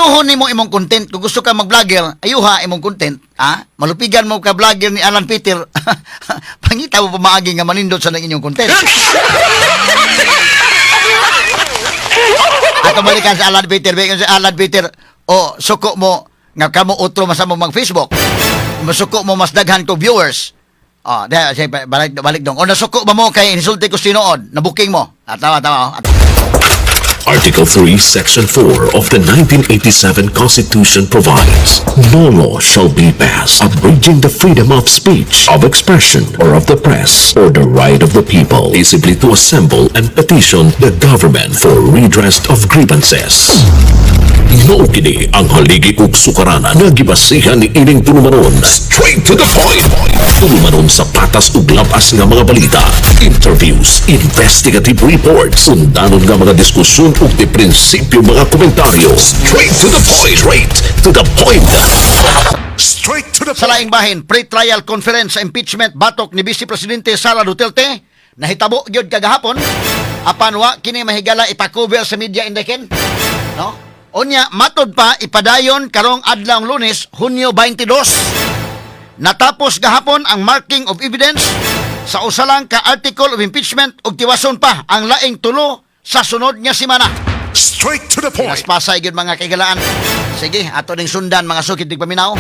ayuhon nimo imong content kung gusto ka mag-vlogger, ayuha imong content, ha? Malupigan mo ka vlogger ni Alan Peter. Pangita mo pamaagi nga manindot sa inyong content. Ato balikan sa Alan Peter, balikan sa Alan Peter. O suko mo nga kamo utro masamo mag-Facebook. Masuko mo mas daghan ko viewers. Balik dong. O nasuko ba mo kay insulti ko sinood, na booking mo. Tama. Article 3, Section 4 of the 1987 Constitution provides, no law shall be passed abridging the freedom of speech, of expression, or of the press, or the right of the people peaceably to assemble and petition the government for redress of grievances. Mao kini ang haligi ug sukaranan nga gibasihan ni ining tulumanon. Straight to the point. Tulumanon sa patas ug labas nga mga balita, interviews, investigative reports, undanon nga mga diskusyon ug di prinsipyo mga komentaryo. Straight to the point. Straight to the point. Straight to the point. Sa laing bahin, pre-trial conference sa impeachment batok ni Vice Presidente Sara Duterte nahitabo gyud kagahapon apan wa kini mahigala ipa-cover sa media indeken, no? Unya, matod pa, ipadayon karong adlawng Lunes, Hunyo 22. Natapos gahapon ang marking of evidence sa usalang ka article of impeachment ug tiwason pa ang laing tulo sa sunod nga semana. Straight to the point. Naspasay gyud mga kaigalaan. Sige, ato ning sundan mga sukid tig paminaw.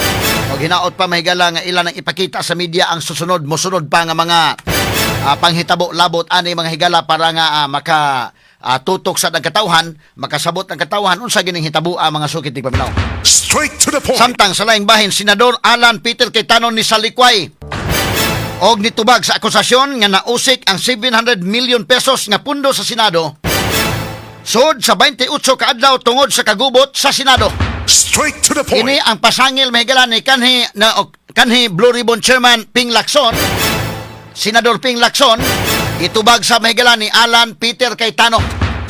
Og hinaot pa mahigala nga ilan ang ipakita sa media ang susunod, mosunod pa nga mga panghitabo labot ani mga higala para nga tutok sa katawhan, makasabot ang katawhan unsa gining hitabo mga sukid tig paminaw. Straight to the point. Samtang sa laing bahin, Senador Alan Peter Cayetano ni Salikway og nitubag sa akusasyon nga nausik ang 700 million pesos nga pundo sa Senado sud sa 28 ka adlaw tungod sa kagubot sa Senado. Straight to the point. Ini ang pasangil mahigala ni kanhi Blue Ribbon Chairman Ping Lacson, Senador Ping Lacson, itubag sa mahigala ni Alan Peter Cayetano.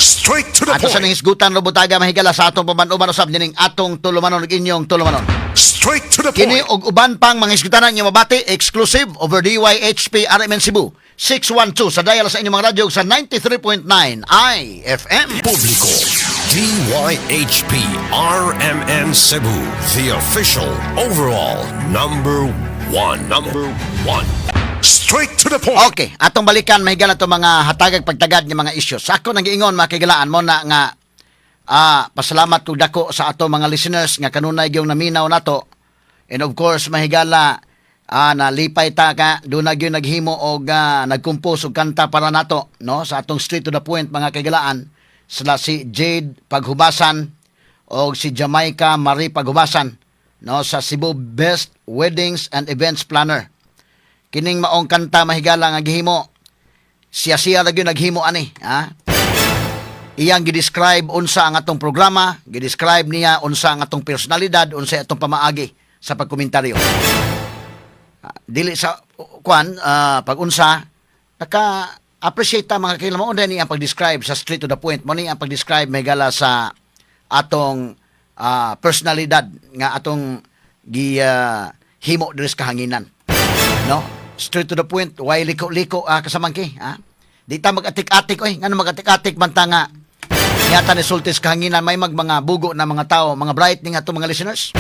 Straight to the Ato sa point. hisgutan robutaga mahigala sa atong pamanuman usab dining atong tulumanon ug inyong tulumanon. Straight to the Kini point. og uban pang mga hisgutanan nga mabati exclusive over DYHP RMN Cebu 612 sa dial sa inyong mga radyo sa 93.9 IFM. Publiko, DYHP RMN Cebu, the official overall number one. Straight to the point. Okay, atong balikan mahigala to mga hatagag pagtagad ng mga issues. Sa ako nag-iingon makigalaan mo na nga pasalamat ko dako sa ato mga listeners nga kanunay gyud naminaw nato. And of course mahigala nalipay ta ka dunay gyud naghimo og nagcompose og kanta para nato, no, sa atong straight to the point mga kaigalaan. Sila si Jade Paghubasan o si Jamaica Marie Paghubasan, no, sa Cebu Best Weddings and Events Planner. Kining maong kanta mahigala nga gihimo siya ra gyud naghimo ani, ha? Iyang gidescribe unsa ang atong programa, gidescribe niya unsa ang atong personalidad, unsa atong pamaagi sa pagkomentaryo. Dili sa pag unsa naka-appreciate ta mga kailan mo ni ang pag-describe sa straight to the point mo ni ang pag-describe mahigala sa atong personalidad nga atong himo diri sa kahanginan, no? Straight to the point, why liko-liko kasamangki, ha? Di ta mag-atik-atik ngano mag-atik-atik man ta nga yata ni sultis kahanginan may mga bugo na mga tao, mga bright ning ato mga listeners,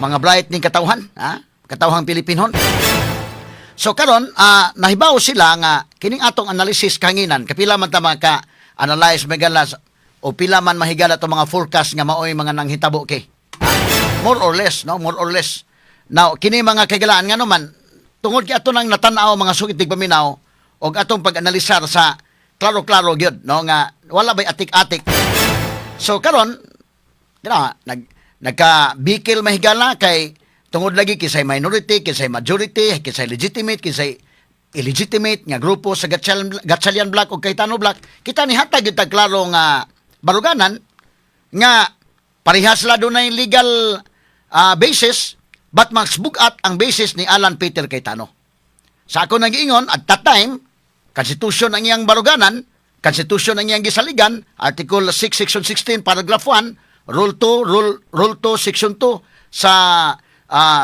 mga bright ning katawhan, ha? Katawhang Pilipinon. So karon nahibaw sila nga kining atong analysis kahanginan kapila man ta maka-analyze megala o pila man mahigala to mga forecast nga maoy mga nanghitabo kay. More or less, no? More or less. Now, kini mga kagalaan nga naman tungod kay ato nang natanaw mga sugid tig paminaw og atong pag-analisar sa klaro-klaro gyud, no, nga wala bay atik-atik. So karon nagka-bikil mahigala kay tungod lagi kisay minority, kisay majority, kisay legitimate, kisay illegitimate nga grupo sa Gatchalian Black o Cayetano Black, kita ni hatag gyud tag klaro nga baruganan nga parehas la dunay legal basis but mas bugat ang basis ni Alan Peter Cayetano. Sa ako nag-iingon at that time, Constitution ang iyang baruganan, Constitution ang iyang gisaligan, Article 6, Section 16, Paragraph 1, Rule 2, Rule 2, Section 2 sa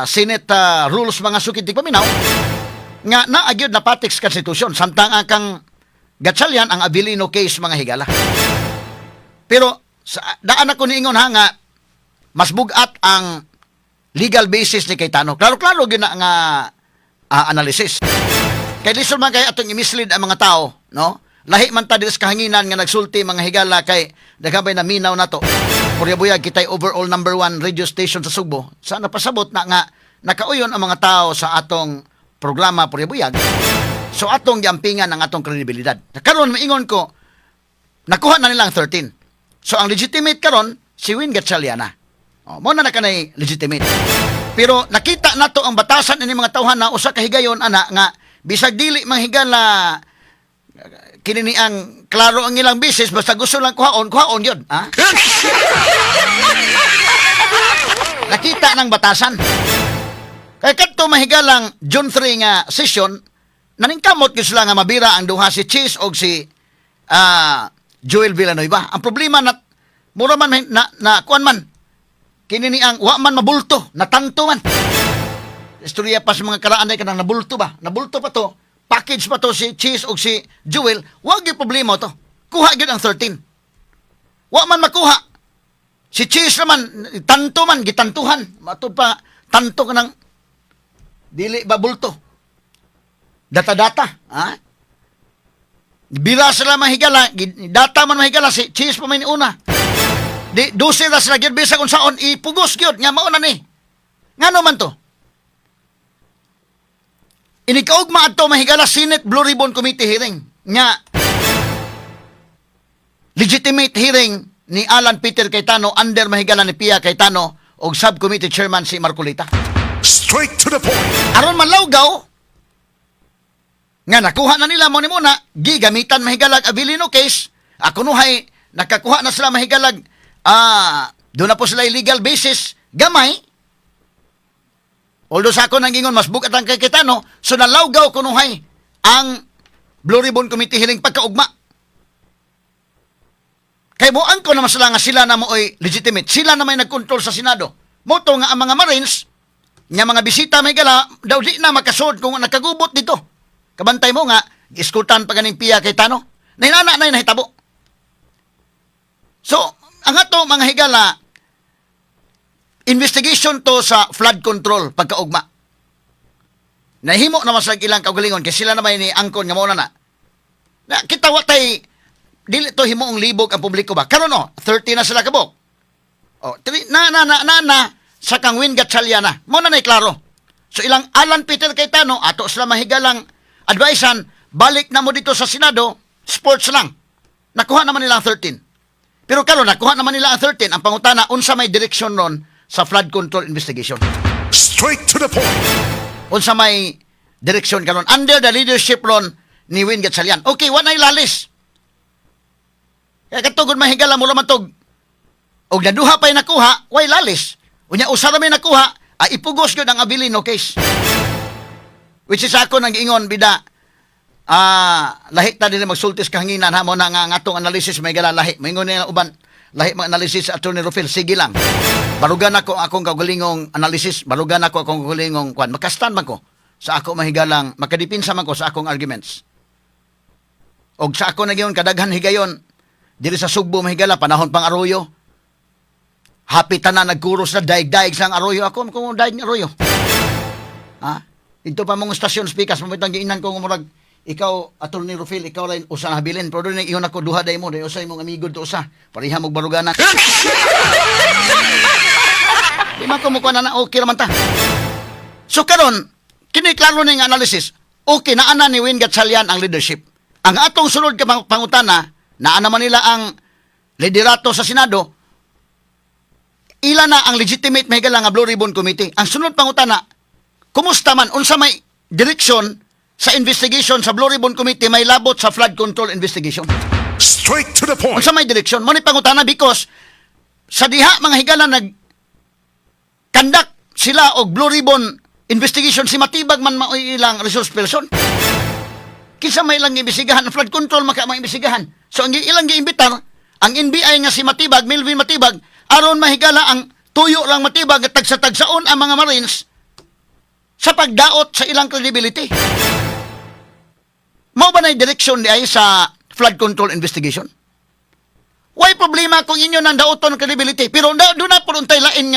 Senate rules mga sukid tig paminaw nga naagyod na patik sa Constitution samtang kang Gatchalian ang Abilino case mga higala. Pero daan ako niingon ha nga mas bugat ang legal basis ni Cayetano. Klaro-klaro gyud na nga analysis. Kay lisod man kay atong i-mislead ang mga tao, no? Lahi man ta sa kahanginan nga nagsulti mga higala kay daghabay na minaw nato. Puryabuyag kitay overall number 1 radio station sa Sugbo. Sana pasabot na nga nakauyon ang mga tao sa atong programa Puryabuyag. So atong giampingan ang atong kredibilidad. Karon maingon ko nakuha na nilang 13. So ang legitimate karon si Win Gatchaliana. Mo na kanay legitimate. Pero nakita nato ang batasan ini mga tawhan na usa ka higayon ana nga bisag dili manghigala kini ni ang klaro ang ilang bisis basta gusto lang kuhaon yun. Ha? Nakita ng batasan. Kaya kadto mahigalang June 3 nga session, naningkamot ko sila nga mabira ang duha si Cheese o si Joel Villanueva. Ang problema na mura man na kuan man kini ni ang wa man mabulto, natanto man. Istorya pa sa mga karaan ay kanang nabulto ba? Nabulto pa to. Package pa to si Cheese o si Jewel, wag yung problema to. Kuha yun ang 13. Wa man makuha. Si Cheese naman, tanto man, gitantuhan. Matod pa, tanto ka ng dili babulto. Data-data. Ha? Bila sila mahigala, data man mahigala, si Cheese pa may una. Di, 12 na sila, bisa kung saan, ipugos yun, nga mauna ni. Nga naman to? Inikaugma ato mahigala Senate Blue Ribbon Committee hearing nga legitimate hearing ni Alan Peter Cayetano under mahigala ni Pia Cayetano og subcommittee chairman si Marcolita. Straight to the point. Aron manlawgaw nga nakuha na nila mo ni muna gigamitan mahigalag Abilino case ako nuhay nakakuha na sila mahigalag doon na po sila illegal basis gamay. Although sa ako nang ingon, mas bukat ang kay Cayetano, so nalawgaw kunuhay ang Blue Ribbon Committee hearing pagkaugma. Kay buang ko naman sila nga sila na mo ay legitimate. Sila na may nagkontrol sa Senado. Moto nga ang mga Marines, nga mga bisita may gala, daw di na makasod kung nakagubot dito. Kabantay mo nga, iskutan pa ganing Pia Cayetano. Nahinana na nahitabo. So, ang ato mga higala, investigation to sa flood control pagkaugma. Nahimo naman sa ilang kaugalingon kay sila naman ni angkon nga mao na. Kita watay dili to himuong libog ang publiko ba. Karon 30 na sila kabok. Na sa kang Win Gatchaliana. Mo na klaro. So ilang Alan Peter Cayetano ato sila mahigalang advisean balik na mo dito sa Senado, sports lang. Nakuha naman nila ang 13. Pero karon nakuha naman nila ang 13 ang pangutana unsa may direksyon ron sa flood control investigation. Straight to the point. Unsa may direksyon karon under the leadership ron ni Win Gatchalian. Okay, wa nay lalis. Kaya katugod mahigala mo man tog. Og naduha pay nakuha, way lalis. Unya usa ra may nakuha, ay ipugos gyud ang Abilino case. Which is ako nang ingon bida lahi ta dinhi magsultis kahanginan ha mo na nga atong analysis may gala lahi. Maingon ni uban lahi mga analysis Attorney Rufil, sige lang. Barugan ako akong kaugalingong analysis, barugan ako akong kaugalingong kwan. Makastan man ko sa ako mahigalang, makadipinsa man ko sa akong arguments. Og sa ako nagyon kadaghan higayon, diri sa Sugbo mahigala, panahon pang Arroyo. Happy tanan nagkuros na daig-daig sang Arroyo. Ako kung daig ng Arroyo. Ha? Ito pa mong stasyon speakers, mamitang giinan ko murag ikaw, Attorney Rufil, ikaw rin usa na habilin. Pero doon iyon ako, duha day mo. Doon usa mong amigo to usa. Pariha mong baruganan. Di man ko mukha na okay naman ta. So karon, kiniklaro na yung analysis. Okay, naana ni Win Gatchalian ang leadership. Ang atong sunod ka pangutana, naana man nila ang liderato sa Senado, ila na ang legitimate mahigala nga Blue Ribbon Committee. Ang sunod pangutana, kumusta man, unsa may direksyon sa investigation sa Blue Ribbon Committee may labot sa flood control investigation. Straight to the point. Unsa may direksyon? Mo ni pangutana because sa diha mga higala nag-conduct sila og Blue Ribbon investigation si matibag man mao ilang resource person. Kinsa may ilang imbestigahan ang flood control maka maimbestigahan. So ang ilang giimbitar ang NBI nga si Matibag, Melvin Matibag, aron mahigala ang tuyo lang Matibag at tagsa-tagsaon ang mga Marines sa pagdaot sa ilang credibility. Mao ba na direksyon di ay sa flood control investigation? Why problema kung inyo nang dauton credibility? Pero doon na po untay lain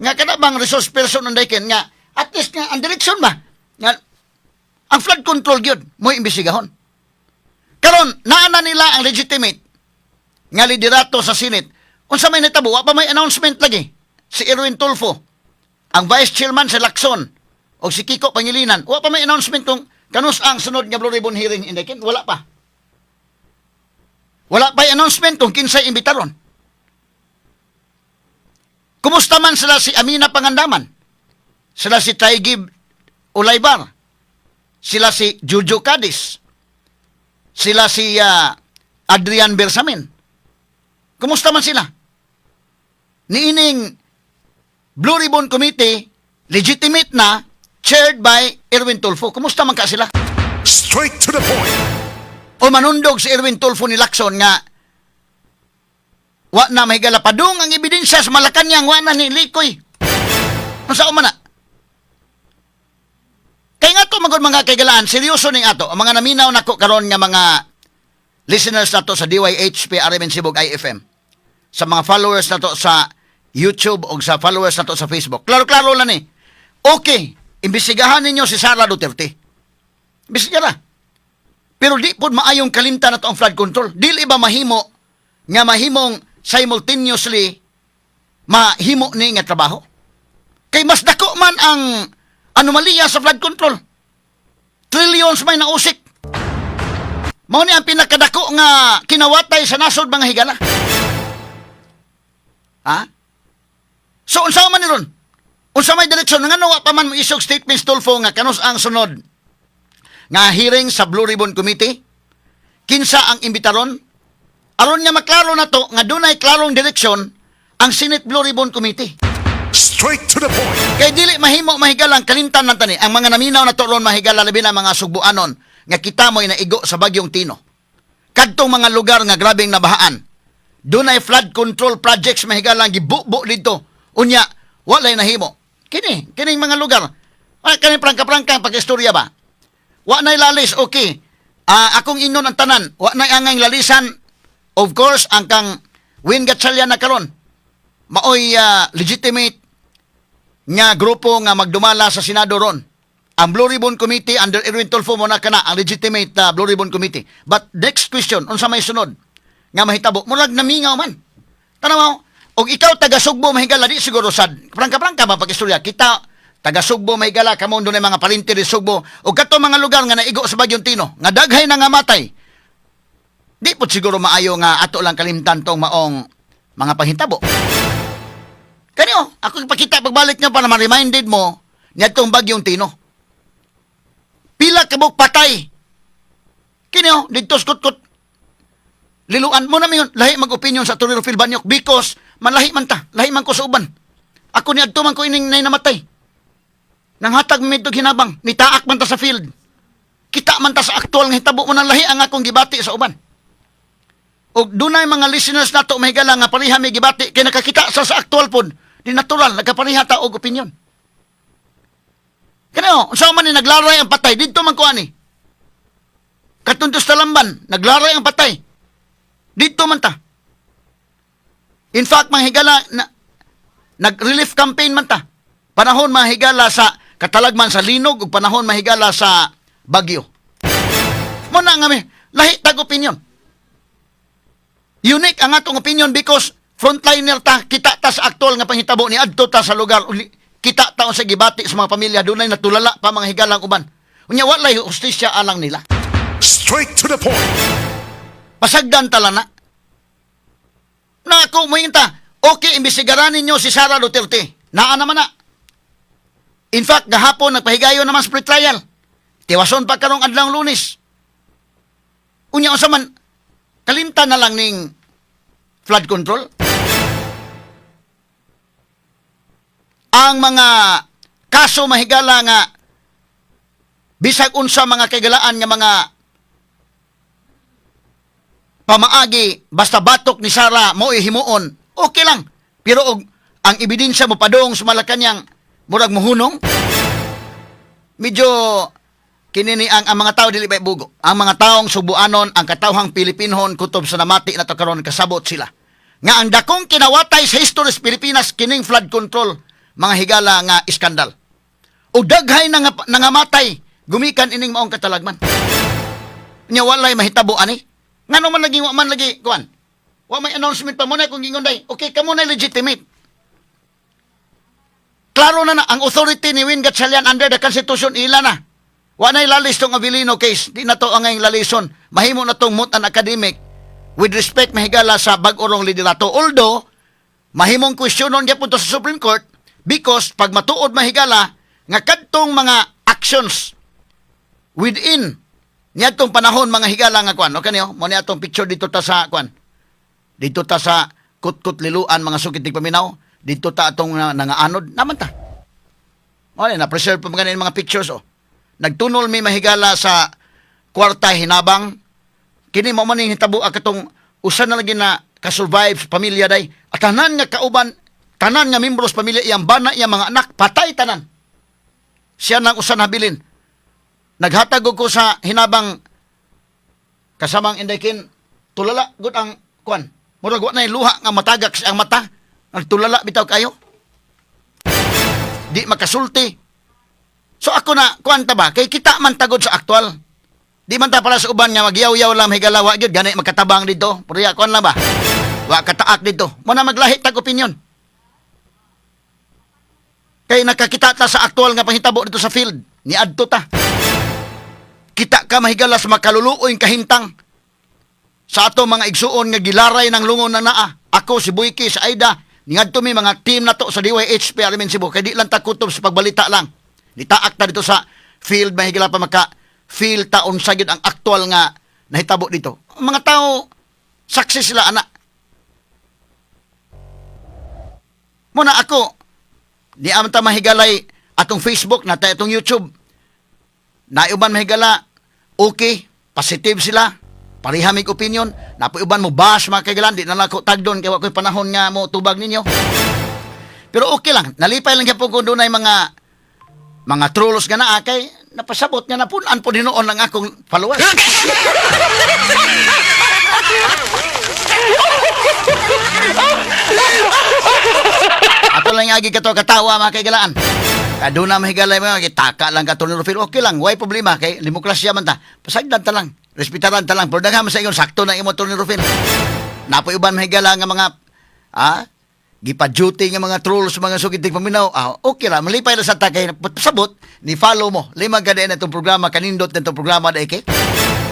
nga kada bang resource person unday ken nga at least nga ang direksyon ba nga ang flood control gyud mo imbestigahon. Karon naana nila ang legitimate nga liderato sa Senate. Unsa may natabo wa pa may announcement lagi. Si Erwin Tulfo, ang vice chairman sa Lacson o si Kiko Pangilinan, wa pa may announcement kung kanus ang sunod nga Blue Ribbon hearing inday ken wala pa. Wala pa announcement kung kinsay imbitaron. Kumusta man sila si Amina Pangandaman? Sila si Taygib Ulaybar? Sila si Jojo Cadiz? Sila si Adrian Bersamin? Kumusta man sila? Niining Blue Ribbon Committee, legitimate na, chaired by Erwin Tulfo. Kumusta man ka sila? Straight to the point. O manundog si Erwin Tulfo ni Lacson nga wa na may galapadong ang ebidensya sa Malacanang wa na ni Likoy. Unsa man na? Kay nga to magod mga kaigalaan, seryoso ning ato ang mga naminaw nako karon nga mga listeners nato sa DYHP RMN Sibog IFM. Sa mga followers nato sa YouTube o sa followers nato sa Facebook. Klaro-klaro lang ni. Okay, imbestigahan ninyo si Sara Duterte. Imbestigahan. Pero di po maayong kalimta na to ang flood control. Dili ba mahimo nga mahimong simultaneously mahimo ni nga trabaho? Kay mas dako man ang anomalya sa flood control. Trillions may nausik. Mao ni ang pinakadako nga kinawatay sa nasod mga higala. Ha? So unsa man ni ron? Unsa may direksyon nga wa pa man mo isog statements Tulfo nga kanus ang sunod nga hearing sa Blue Ribbon Committee? Kinsa ang imbitaron? Aron nga maklaro na to nga dunay klarong direksyon ang Senate Blue Ribbon Committee. Straight to the point. Kay dili mahimo mahigalang kalimtan ng tani. Ang mga naminaw na to ron mahigala labi na mga sugbuanon nga kita mo'y naigo sa bagyong Tino. Kadtong mga lugar nga grabing nabahaan. Dunay flood control projects mahigalang gibubo dito. Unya, walay nahimo. Kining mga lugar. Kaning prangka-prangka pag-istorya ba? Wa nay lalis, okay. Akong inon ang tanan. Wa nay angay lalisan. Of course, ang kang Win Gatchalian na karon. Maoy legitimate nga grupo nga magdumala sa Senado ron. Ang Blue Ribbon Committee under Erwin Tulfo mo na kana ang legitimate Blue Ribbon Committee. But next question, unsa may sunod? Nga mahitabo, murag namingaw man. Tanaw mo, og ikaw taga Sugbo mahigala di siguro sad. Prangka-prangka ba pag-istorya? Kita taga Sugbo mahigala kamo dunay mga parinti di Sugbo og kadto mga lugar nga naigo sa bagyong Tino nga daghay na nga matay. Di po siguro maayo nga ato lang kalimtan tong maong mga panghitabo. Kanyo, ako ipakita pagbalik niyo para ma-reminded mo niya itong bagyong Tino. Pila kabuk patay. Kanyo, dito skutkot. Liluan mo na yun, lahi mag-opinion sa Torero Phil Banyok because manlahi man ta, lahi man ko sa uban. Ako ni adto man ko ining nay namatay. Nang hatag medyo hinabang, nitaak man ta sa field. Kita man ta sa aktual nga hitabo mo ng lahi ang akong gibati sa uban. O dunay mga listeners nato mahigala nga pareha may gibati kay nakakita sa aktual pod di natural nagkapareha ta og opinion. Kano, unsa man ni naglaray ang patay didto man ko ani. Katuntos talamban, naglaray ang patay. Dito man ta. In fact, mahigala na nag-relief campaign man ta. Panahon mahigala sa katalagman sa Linog ug panahon mahigala sa Bagyo. Mo na nga lahi tag opinion. Unique ang atong opinion because frontliner ta, kita ta sa aktual nga panghitabo ni adto ta sa lugar, kita ta sa gibati sa mga pamilya dunay natulala pa mga higalang uban. Unya walay hustisya alang nila. Straight to the point. Pasagdan tala na. Na ako mo okay, imbestigaran ninyo si Sara Duterte. Naa naman na. In fact, gahapon nagpahigayon naman sa pre-trial. Tiwason pa karong adlang Lunes. Unya unsa man kalimtan na lang ning flood control. Ang mga kaso mahigala nga bisag unsa mga kagalaan nga mga pamaagi basta batok ni Sara mo himuon, okay lang. Pero og ang ebidensya mo padong sa Malacanang murag mohunong, medyo kinini ang mga tao dili bay bugo. Ang mga taong Subuanon, ang katawhang Pilipinhon kutob sa namati na to karon kasabot sila. nga ang dakong kinawatay sa history sa Pilipinas kining flood control mga higala nga iskandal. O daghay na nangamatay gumikan ining maong katalagman. Nya walay mahitabo ani. Ngano man lagi wa man lagi kuan. Wa may announcement pa mo na kung gingon day. Okay, kamo na legitimate. Klaro na ang authority ni Win Gatchalian under the Constitution ila na. Wa na ilalis tong Abilino case. Di na to ang ngayong lalison. Mahimo na tong mutan academic with respect mahigala sa bag-orong liderato. Although, mahimong questionon gyapon to sa Supreme Court because pag matuod mahigala nga kadtong mga actions within niadtong panahon mga higala nga kwan. Okay niyo? Mo ni atong picture dito ta sa kwan. Dito ta sa kut-kut liluan mga sukitig paminaw. Dito ta atong nangaanod. Naman ta. O, na-preserve pa mga mga pictures, oh. Nagtunol may mahigala sa kwarta hinabang. Kini mo man hitabo katong usa na lagi na ka-survive sa pamilya day. At tanan nga kauban, tanan nga membros pamilya iyang bana iyang mga anak, patay tanan. Siya nang usa nabilin. Naghatag ko sa hinabang kasamang indaykin tulala gud ang kwan. Murag wa nay luha nga matagak sa ang mata. Ang tulala bitaw kayo. Di makasulti. So ako na kwan ta ba kay kita man tagod sa aktual. Di man ta para sa uban nga magyaw-yaw lang higalawa gyud gani magkatabang dito. Pero ya kwan lang ba? Wa kataak dito. Mo na maglahi tag opinion. Kay nakakita ta sa aktual nga panghitabo dito sa field. Ni adto ta. Kita ka mahigala sa makaluluoy kahintang sa ato mga igsuon nga gilaray ng lungon na naa. Ako si Buyki sa Aida, ngadto mi mga team na to sa DYHP Alimin Cebu kay di lang ta kutob sa pagbalita lang. Nitaak ta dito sa field mahigala pa maka feel ta unsa gyud ang aktual nga nahitabo dito. Ang mga tao success sila ana. Muna ako di am ta mahigalay atong Facebook na ta atong YouTube. Naiuban mahigala, okay, positive sila, parihamig opinion, napaiuban mo bash mga kaigalan, di na lang ako tagdon, kaya ako'y panahon nga mo tubag ninyo. Pero okay lang, nalipay lang yan po kung doon ay mga trolls nga na, kay napasabot nga na punan po dinoon lang akong followers. Ato lang yung agi katawa mga kaigalaan. Doon na mahigalay mo, kitaka lang ka ni Rufil. Okay lang, why problema? Kay limoklasya man ta. Pasagdan ta lang, respetaran ta lang. Pero daghan sa ingon, sakto na imo ni Rufil. Napoy-uban mahigala nga mga, gipa-duty nga mga trolls, mga sukitig paminaw. Okay lang, malipay na sa takay. Pasabot, ni follow mo. Lima gada na itong programa, kanindot na itong programa na iki.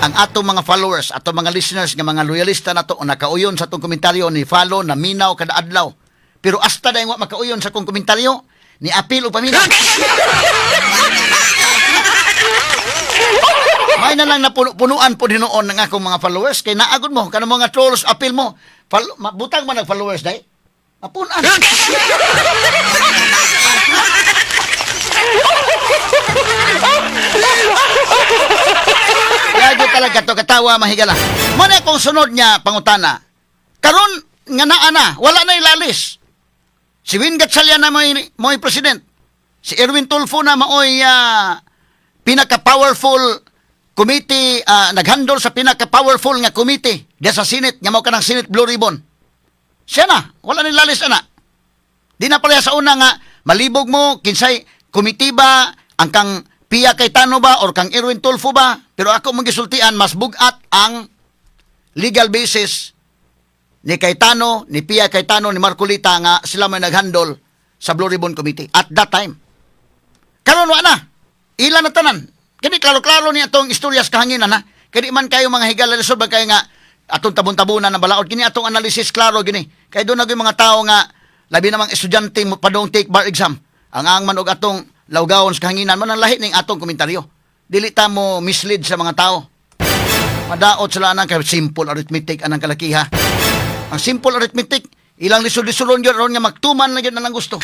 Ang atong mga followers, atong mga listeners, nga mga loyalista na to, nakauyon sa itong komentaryo, ni follow, na minaw, kada adlaw. Pero hasta dahil wa makauyon sa kong komentaryo, ni apil o pamina. May na lang napunuan po dinoon ng akong mga followers. Kaya naagod mo, kanang mga trolls, apil mo. Butang man nag-followers dahi. Mapunan. Kaya talaga to katawa mahigala. Muna kung sunod niya pangutana. Karon nga na, wala na ilalis. Si Win Gatchalian na mo'y president. Si Erwin Tulfo na mo'y pinaka-powerful committee, naghandle sa pinaka-powerful nga committee diya sa Senate, nga mo ka ng Senate Blue Ribbon. Siya na, wala nilalis na. Di na pala sa una nga, malibog mo, kinsay, komitiba, ang kang Pia Cayetano ba, or kang Erwin Tulfo ba, pero ako magisultian, mas bugat ang legal basis ni Cayetano, ni Pia Cayetano, ni Marcolita nga sila may naghandle sa Blue Ribbon Committee at that time. Karon wa na. Ilan na tanan. Kini klaro-klaro ni atong istoryas kahanginan ha. Kaya man kayo mga higala lisod ba kayo nga atong tabon-tabunan na balaod. Kini atong analysis klaro gini. Kaya doon na mga tao nga labi namang estudyante padong take bar exam. Ang manog atong lawgawon sa kahanginan man ang lahi ning atong komentaryo. Dili ta mo mislead sa mga tao. Madaot sila nang kay simple arithmetic anang kalakiha. Ang simple arithmetic, ilang lisod-lisulon yun, ron nga magtuman na yun na lang gusto.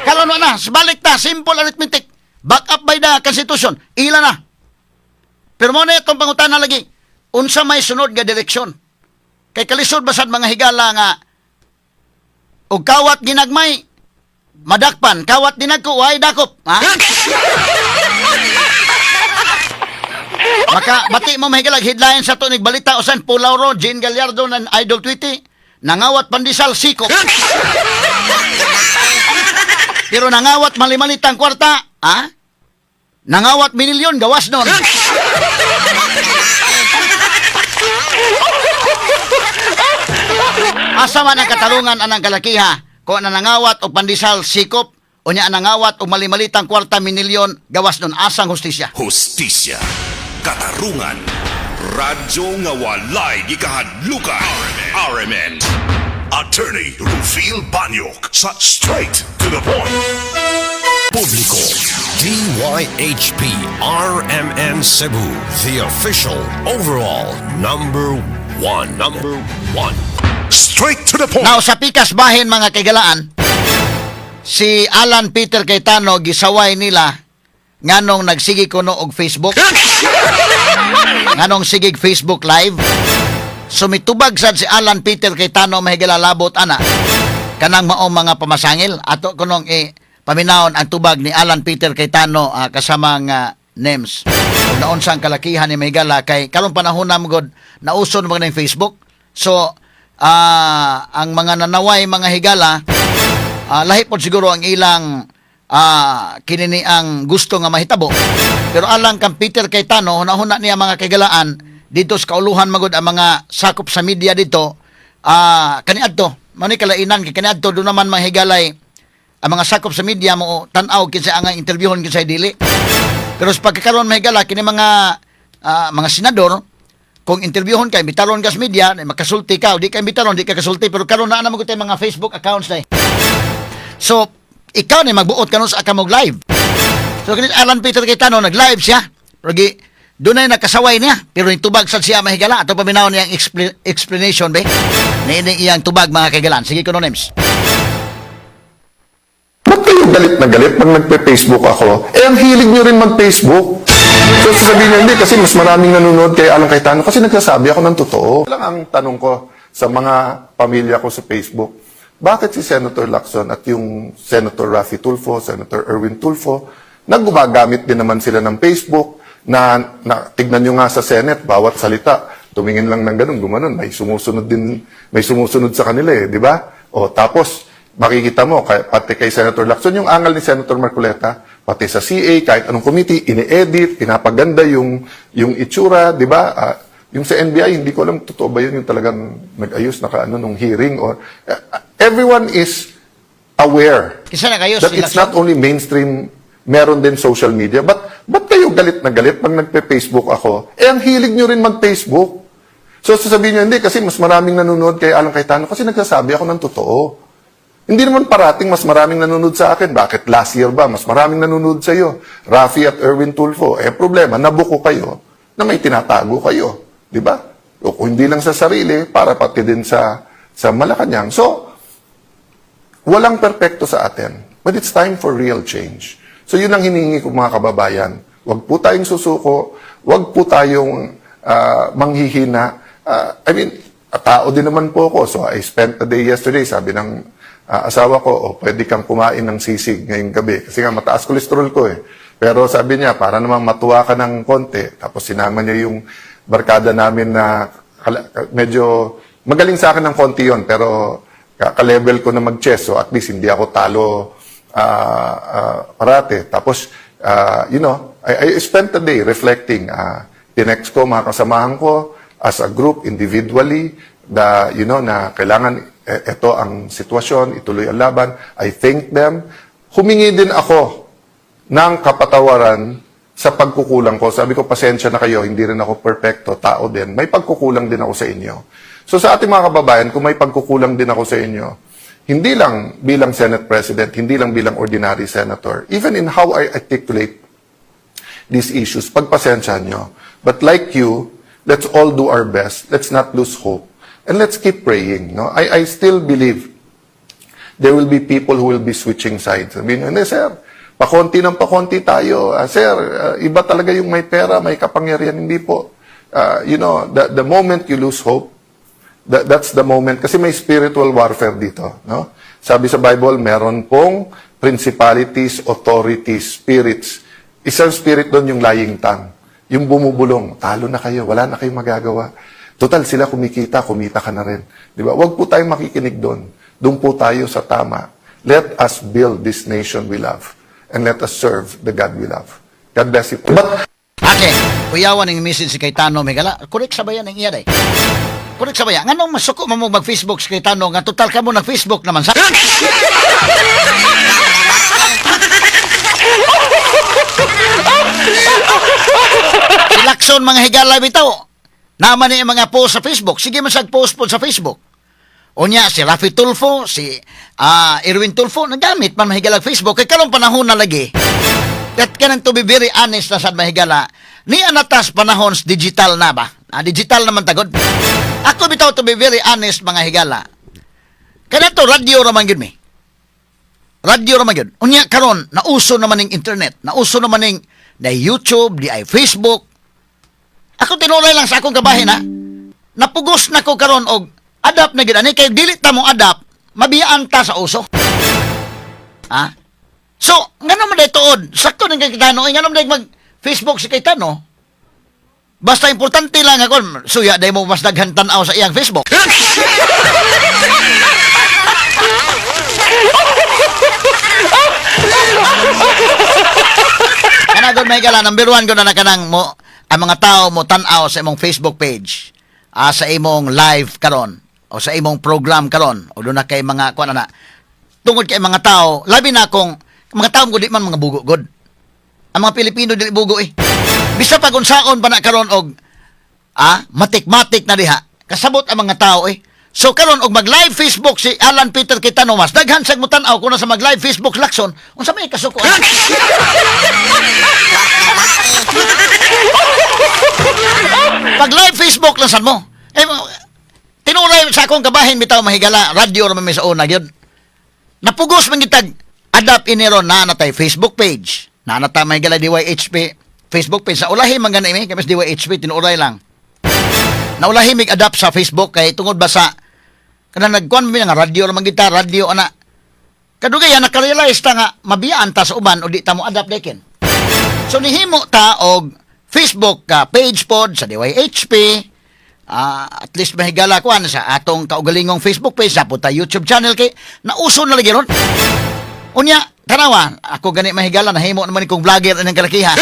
Kalon na, balik ta, simple arithmetic. Back up by the Constitution, ilan na. Pero muna itong pangutana lagi, unsa may sunod nga direksyon. Kay kalisod basad mga higala nga, o kawat ginagmay, madakpan, kawat dinagko, way dakop. Ha? Maka bati mo mahigalag headline sa tunig balita usan Pulaw Road, Jean Gallardo ng Idol Tweety, nangawat pandisal sikop. Pero nangawat mali-malitang kwarta, ha? Nangawat minilyon gawas nun. Asa man ang katarungan anang kalakiha, kung nanangawat o pandisal sikop, o niya nangawat o mali-malitang kwarta minilyon gawas nun asang hustisya. Hustisya, katarungan, radyo nga walay gikahadlukan. RMN. Attorney Rufil Banyok sa Straight to the Point. Publiko, DYHP RMN Cebu, the official overall number one. Straight to the point. Now, sa pikas bahin mga kagalaan, si Alan Peter Cayetano gisaway nila nganong nagsigi kuno og Facebook. Nganong sigig Facebook Live. Sumitubag sad si Alan Peter Cayetano mahigalalabot ana kanang maong mga pamasangil ato kunong paminawon ang tubag ni Alan Peter Cayetano kasama nga names. Kung naunsang kalakihan ni mahigala kay karong panahon na magod nauson mo ng Facebook. So ang mga nanaway mga higala lahi pod siguro ang ilang kinini ang gusto nga mahitabo. Pero alang kang Peter Cayetano hunahuna niya mga kagalaan dito sa kauluhan magod ang mga sakop sa media dito kaniadto mani kalainan kay kaniadto do naman mahigalay ang mga sakop sa media mo tan-aw kinsa ang interviewon kinsa dili. Pero sa pagkakaroon mahigala kini mga senador kung interviewon kay bitaron ka sa media makasulti ka o di ka bitaron di ka kasulti pero karon na mo tay mga Facebook accounts day. So ikaw ni magbuot kanon sa akamog live. So kini Alan Peter Cayetano nag-live siya. Pero doon ay nakasaway niya. Pero yung tubag sa siya mahigala. Ito paminaw niyang explanation be. Niining iyang tubag mga kagalan. Sige ko no names. Ba't kayo galit na galit pag nagpe-Facebook ako? Ang hilig nyo rin mag-Facebook. So sasabihin nyo, hindi kasi mas maraming nanonood kay Alan Cayetano kasi nagsasabi ako ng totoo. Lang ang tanong ko sa mga pamilya ko sa Facebook, bakit si Senator Lacson at yung Senator Raffy Tulfo, Senator Erwin Tulfo, naggumagamit din naman sila ng Facebook na tignan nyo nga sa Senate, bawat salita, tumingin lang ng ganun, gumanon, may sumusunod sa kanila di ba? O tapos, makikita mo, pati kay Senator Lacson, yung angal ni Senator Marcoleta, pati sa CA, kahit anong committee, ini-edit, pinapaganda yung itsura, di ba? Yung sa NBI, hindi ko alam, totoo ba yun, yung talagang nag-ayos nung hearing, or everyone is aware Kisa na kayo that si it's Lacson? not only mainstream, meron din social media, ba't kayo galit na galit pag nagpe-Facebook ako? Ang hilig nyo rin mag-Facebook. So sasabihin nyo, hindi, kasi mas maraming nanonood kay Alan Cayetano kasi nagsasabi ako ng totoo. Hindi naman parating mas maraming nanonood sa akin. Bakit last year ba? Mas maraming nanonood sa iyo. Raffy at Erwin Tulfo. Problema, nabuko kayo na may tinatago kayo. Di ba? O kung hindi lang sa sarili, para pati din sa Malacanang. So, walang perpekto sa atin. But it's time for real change. So yun ang hinihingi ko mga kababayan. Huwag po tayong susuko, huwag po tayong manghihina. Tao din naman po ako. So I spent a day yesterday, sabi ng asawa ko, pwede kang kumain ng sisig ngayong gabi. Kasi nga mataas kolesterol ko Pero sabi niya, para naman matuwa ka ng konti. Tapos sinama niya yung barkada namin na medyo magaling sa akin ng konti yon pero ka-level ko na mag-chess. So at least hindi ako talo parate. Tapos, I spent a day reflecting. Tinext ko mga kasamahan ko as a group, individually, na kailangan ito ang sitwasyon, ituloy ang laban. I thank them. Humingi din ako ng kapatawaran sa pagkukulang ko. Sabi ko, pasensya na kayo, hindi rin ako perfecto, tao din. May pagkukulang din ako sa inyo. So sa ating mga kababayan, kung may pagkukulang din ako sa inyo, hindi lang bilang Senate President, hindi lang bilang ordinary senator, even in how I articulate these issues, pagpasensyahan nyo. But like you, let's all do our best. Let's not lose hope. And let's keep praying. I still believe there will be people who will be switching sides. Sabihin nyo, hindi sir, pakonti ng pakonti tayo. Sir, iba talaga yung may pera, may kapangyarihan. Hindi po. The moment you lose hope, that's the moment. Kasi may spiritual warfare dito. Sabi sa Bible, meron pong principalities, authorities, spirits. Isang spirit doon yung lying tongue. Yung bumubulong, talo na kayo, wala na kayong magagawa. Total, sila kumita ka na rin. Di ba? Huwag po tayong makikinig doon. Doon po tayo sa tama. Let us build this nation we love. And let us serve the God we love. God bless you. But, Okay, kuyawan ng message si Cayetano Megala. Correct sa bayan ng iya day. Correct sa bayan. Nganong masuko mo mag-Facebook si Cayetano nga total ka mo nag-Facebook naman sa... Si Lacson mga higala bitaw. Naman niya mga post sa Facebook. Sige masag-post po sa Facebook. Unya, si Rafi Tulfo, si Erwin Tulfo, nagamit man mahigalag Facebook. Kaya karong panahon na lagi. At kanang to be very honest na sad mahigala, ni anatas panahon digital na ba? Digital naman tagod. Ako bitaw to be very honest mga higala. Kana to radio ra man gyud mi. Radio ra man gyud. Unya karon nauso naman ning internet, nauso naman ning na YouTube, di ay Facebook. Ako tinuray lang sa akong kabahin ha. Napugos na ko karon og adapt na gyud ani kay dili ta mo adapt, mabiyaan ta sa uso. Ha? So, nga naman dahil tuod, sakto ng Cayetano, nga naman dahil mag-Facebook si Cayetano, basta importante lang ako, suya, dahil mo mas daghan tanaw sa iyang Facebook. Kanagod may kala, number 1 ko na kanang mo, ang mga tao mo tanaw sa imong Facebook page, sa imong live karon o sa imong program karon o doon na kay mga, kuha na, tungod kay mga tao, labi na akong, mga tao mo di man mga bugo god. Ang mga Pilipino dili bugo eh. Bisa pag unsaon pa na karon og matik-matik na diha. Kasabot ang mga tao eh. So karon og mag-live Facebook si Alan Peter Cayetano mas daghan sa mutan-aw kuno sa mag-live Facebook Lacson, unsa may kasuko? Pag live Facebook lang sad mo. Tinuray sa akong kabahin bitaw mahigala, radio ra man mi sa una gyud. Napugos man gitag adapt iniron na natay Facebook page. Na natay may gala DYHP Facebook page. Sa ulahi man ganay mi kay mas DYHP tinuray lang. Na ulahi mig adapt sa Facebook kay tungod ba sa kana nagkuan mi nga radio ra man kita, radio ana. Kadugay nakarealize ta nga mabiyaan ta sa uban o di ta mo adapt dekin. So nihimo ta og Facebook page pod sa DYHP. At least mahigala kuan sa atong kaugalingong Facebook page sa ta YouTube channel kay nauso na lagi ron. Unya, tanawa, ako gani mahigala, nahimo naman kong vlogger ng kalakiha.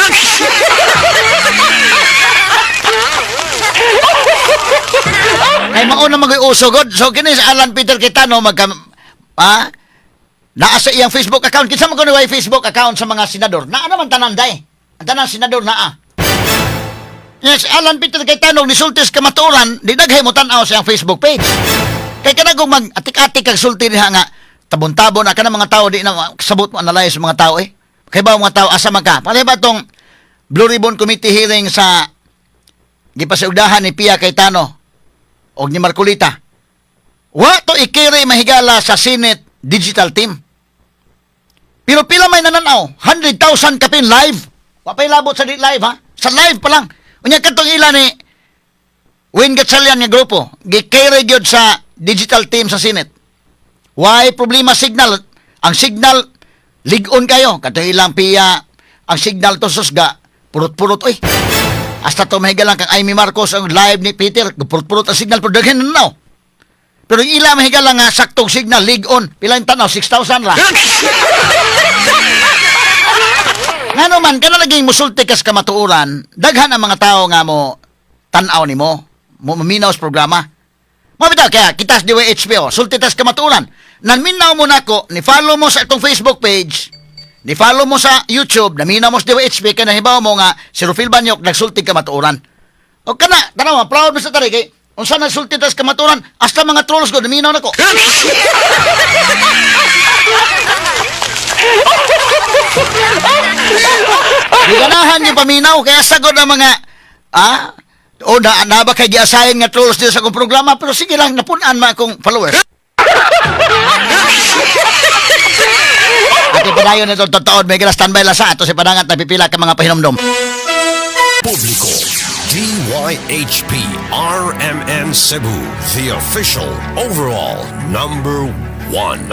Ay mauna mag-uso god. So kini sa Alan Peter Cayetano naa sa iyang Facebook account. Kinsa man kuno way Facebook account sa mga senador? Naa naman tanan day. Ang tanan senador naa. Yes, Alan Peter Cayetano ni sultis kamaturan, di daghay mo tan-aw sa iyang Facebook page. Kay kanagong mag-atik-atik kag sulti diha nga tabon-tabon na ka ng mga tao, di na sabot mo analyze mga tao eh. Kaya ba mga tao, asa man ka? Pala ba itong Blue Ribbon Committee hearing sa gipasiugdahan ni Pia Cayetano o ni Marcolita? Wa to ikiri mahigala sa Senate Digital Team. Pero pila may nananaw? 100,000 kapin live. Wapay labot sa live ha? Sa live pa lang. Unya katong ila ni Wayne Gatchalian nga grupo. Gikiri gyud sa Digital Team sa Senate. Why problema signal? Ang signal ligon kayo. Kato ilang Pia ang signal to susga. Purot-purot oy. Hasta to mahigalang kang Amy Marcos ang live ni Peter. Purot-purot ang signal pero daghan na no. Pero yung ila mahigalang nga saktong signal ligon. Pila yung tanaw 6,000 ra. Ngano man kana laging musulti kas kamatuoran. Daghan ang mga tao nga mo tan-aw nimo. Mo maminaw sa programa. Mabitaw kaya kitas DWHP sultitas kamaturan. Nanminaw mo nako, ni-follow mo sa itong Facebook page, ni-follow mo sa YouTube, naminaw mo sa DWHP, kaya nahibaw mo nga si Rufil Banyok nagsulti kamaturan. O kana, tanaw, proud mo sa tarik eh. Unsa nagsultitas kamaturan, hasta mga trolls ko, naminaw nako. Ganahan yung paminaw, kaya sagod ang mga, o na ba kay giasahin nga trolls dito sa akong programa, pero sige lang, napunan ma akong followers. Ati padayon na itong totoo, may kila standby lang sa ato si padangat na pipila ka mga pahinomdom. Publico, DYHP RMN Cebu, the official overall number one.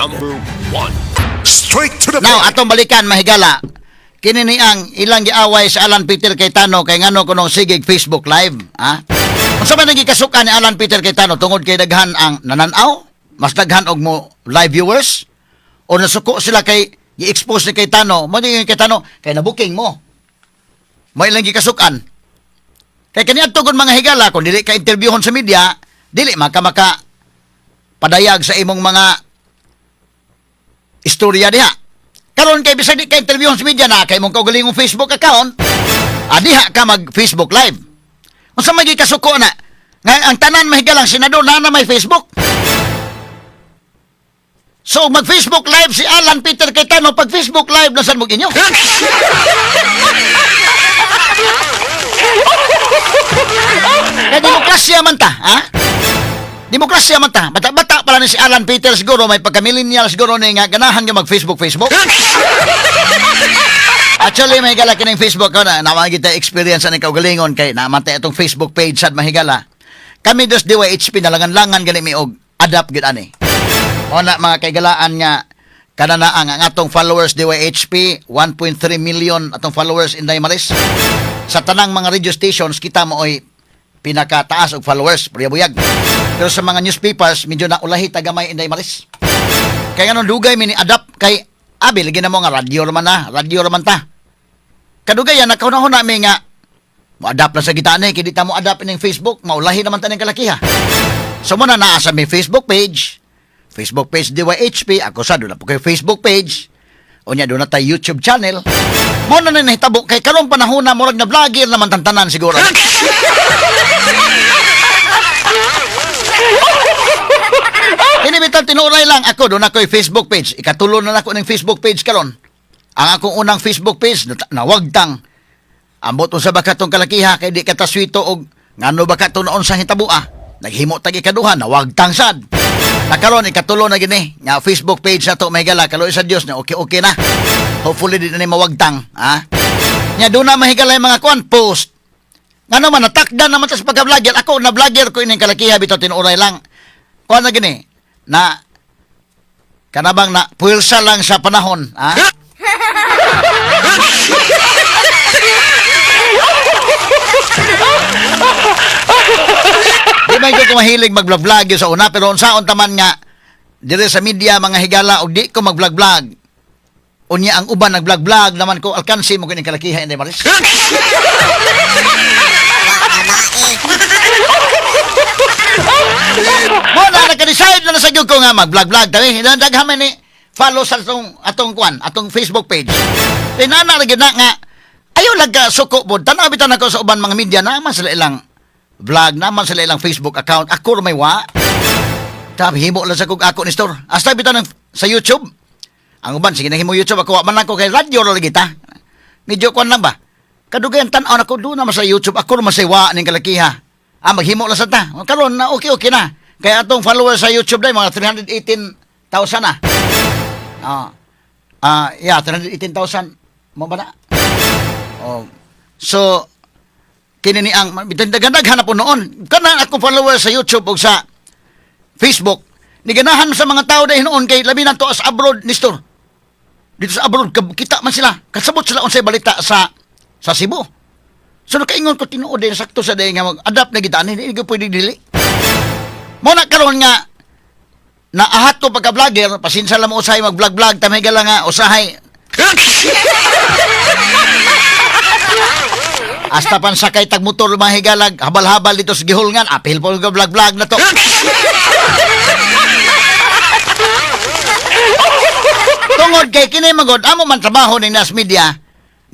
Straight to the Now, atong balikan, mahigala. kini ni ang ilang giaway sa Alan Peter Cayetano kay ngano kunong sigig Facebook Live, ha? Unsa man nagikasukan ni Alan Peter Cayetano tungod kay daghan ang nananaw, mas daghan og mo live viewers o nasuko sila kay i-expose ni Cayetano, mo ni Cayetano kay nabuking mo. Mo ilang gikasukan. Kay kaniadto gud mga higala kung dili ka interviewon sa media, dili maka padayag sa imong mga istorya diha. Karon kay bisag di ka interview sa media na kay mong kaugalingong Facebook account, diha ka mag Facebook Live. Unsa may gikasuko na nga ang tanan mahigalang senador na may Facebook. So mag Facebook Live si Alan Peter Cayetano, pag Facebook Live nasan mo inyo? Kaya demokrasya man ta, ha? Demokrasya man ta. Bata-bata pala ni si Alan Peter siguro, may pagka-millennial siguro ni nga ganahan nga mag-Facebook. Actually, may higala kining Facebook ko na naman kita experience ang kaugalingon kay namatay itong Facebook page sad mahigala. Kami dos DYHP nalangan-langan gani mi og adapt gid ani. O na mga kaigalaan nga kanana ang atong followers DYHP 1.3 million atong followers in Daymaris. Sa tanang mga radio stations kita mo oy pinakataas og followers, buyag. Pero sa mga newspapers, medyo naulahi tagamay inday maris. Kaya nga dugay mini adapt kay abi lagi na mo nga radio raman ta. Kadugay yan nakaunahon na mi nga mo adapt na sa gitana kay di ta mo adapt ning Facebook, maulahi naman ta ning kalakiha. So mo na naa sa may Facebook page DYHP, ako sa doon na po kay Facebook page. Unya doon na tayo YouTube channel. Mo na nahitabo kay karong panahon na murag na vlogger naman tantanan siguro. Inimitang tinuray lang ako doon ako'y Facebook page. Ikatulo na ako ng Facebook page karon. Ang akong unang Facebook page nawagtang. Ambot unsa ba katong kalakiha kay di kataswito og ngano ba kato noon sa hitabua. Naghimo tag ikaduha nawagtang sad. Nakaron ikatulo na gini nga Facebook page na to may gala kaloy sa Dios na okay na. Hopefully di na ni mawagtang, ha? Nya do na mahigala mga kuan post. Ngano man natakdan naman sa pagka-vlogger. Ako na vlogger ko ining kalakiha bitaw tinuray lang. Kuan na gini na kanabang na pulsa lang sa panahon, ha? Di ba ko mahilig mag-vlog sa una, pero unsaon taman nga dire sa media mga higala og di ko mag-vlog. Unya ang uban nag-vlog naman ko alkansi mo kining kalakiha inday maris. Mo na naka-decide na sa gyud ko nga mag-vlog tawi. Daghan man ni follow sa atong Facebook page. Tinana ra gyud na nga ayaw lang ka suko pod. Tanaw bitan ako sa uban mga media na man sila ilang vlog naman sila ilang Facebook account. Ako may wa. Tabi himo lang sa kog ako ni store. Hasta bitan sa YouTube. Ang uban sige nahimo YouTube ako man ako kay radio ra lagi ta. Medyo kon lang ba. Kadugayan tan-aw nako do na sa YouTube. Ako man say wa ning kalakiha. Maghimo lang sa ta. Karon na okay na. Kaya atong followers sa YouTube dai mga 318,000 na. Yeah, 318,000 mo ba na? Oh. So kini ni ang bitandaghan po noon. Kana akong followers sa YouTube o sa Facebook. Niganahan sa mga tao dahil noon kay labi na to as abroad ni store. Dito sa abroad kita man sila. Kasabot sila unsay balita sa Cebu. So nakaingon ko tinuod din sakto sa day nga mag-adapt na kita hindi ko pwede dili. Mo na karon nga naahat to pagka-vlogger, pasinsa lang mo usahay mag-vlog tamay gala nga usahay. Hasta pan sakay tag motor mahigalag habal-habal dito sa gihulngan, apil po ka vlog na to. Tungod kay kini magod amo man trabaho ni Nas Media,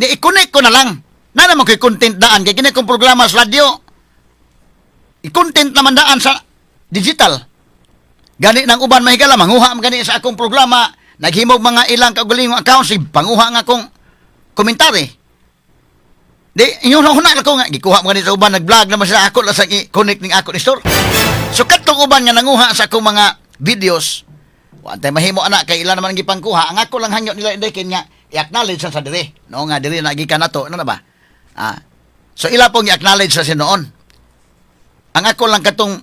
ni i-connect ko na lang. Na naman ko'y content daan kay kini kong programa sa radio. I-content naman daan sa digital. Gani nang uban mahigala manguha man gani sa akong programa, naghimog mga ilang kaugalingong accounts panguha nga akong komentary. Di inyo na huna ko nga gikuha mo gani sa uban nag-vlog naman sa ako la sa connect ning ako ni store. So katong uban nga nanguha sa akong mga videos, wa tay mahimo ana kay ila naman gipangkuha. Ang ako lang hangyo nila inday kanya i-acknowledge sa dire. No nga dili na gikan nato ano na ba? So ila pong i-acknowledge sa sinoon. Ang ako lang katong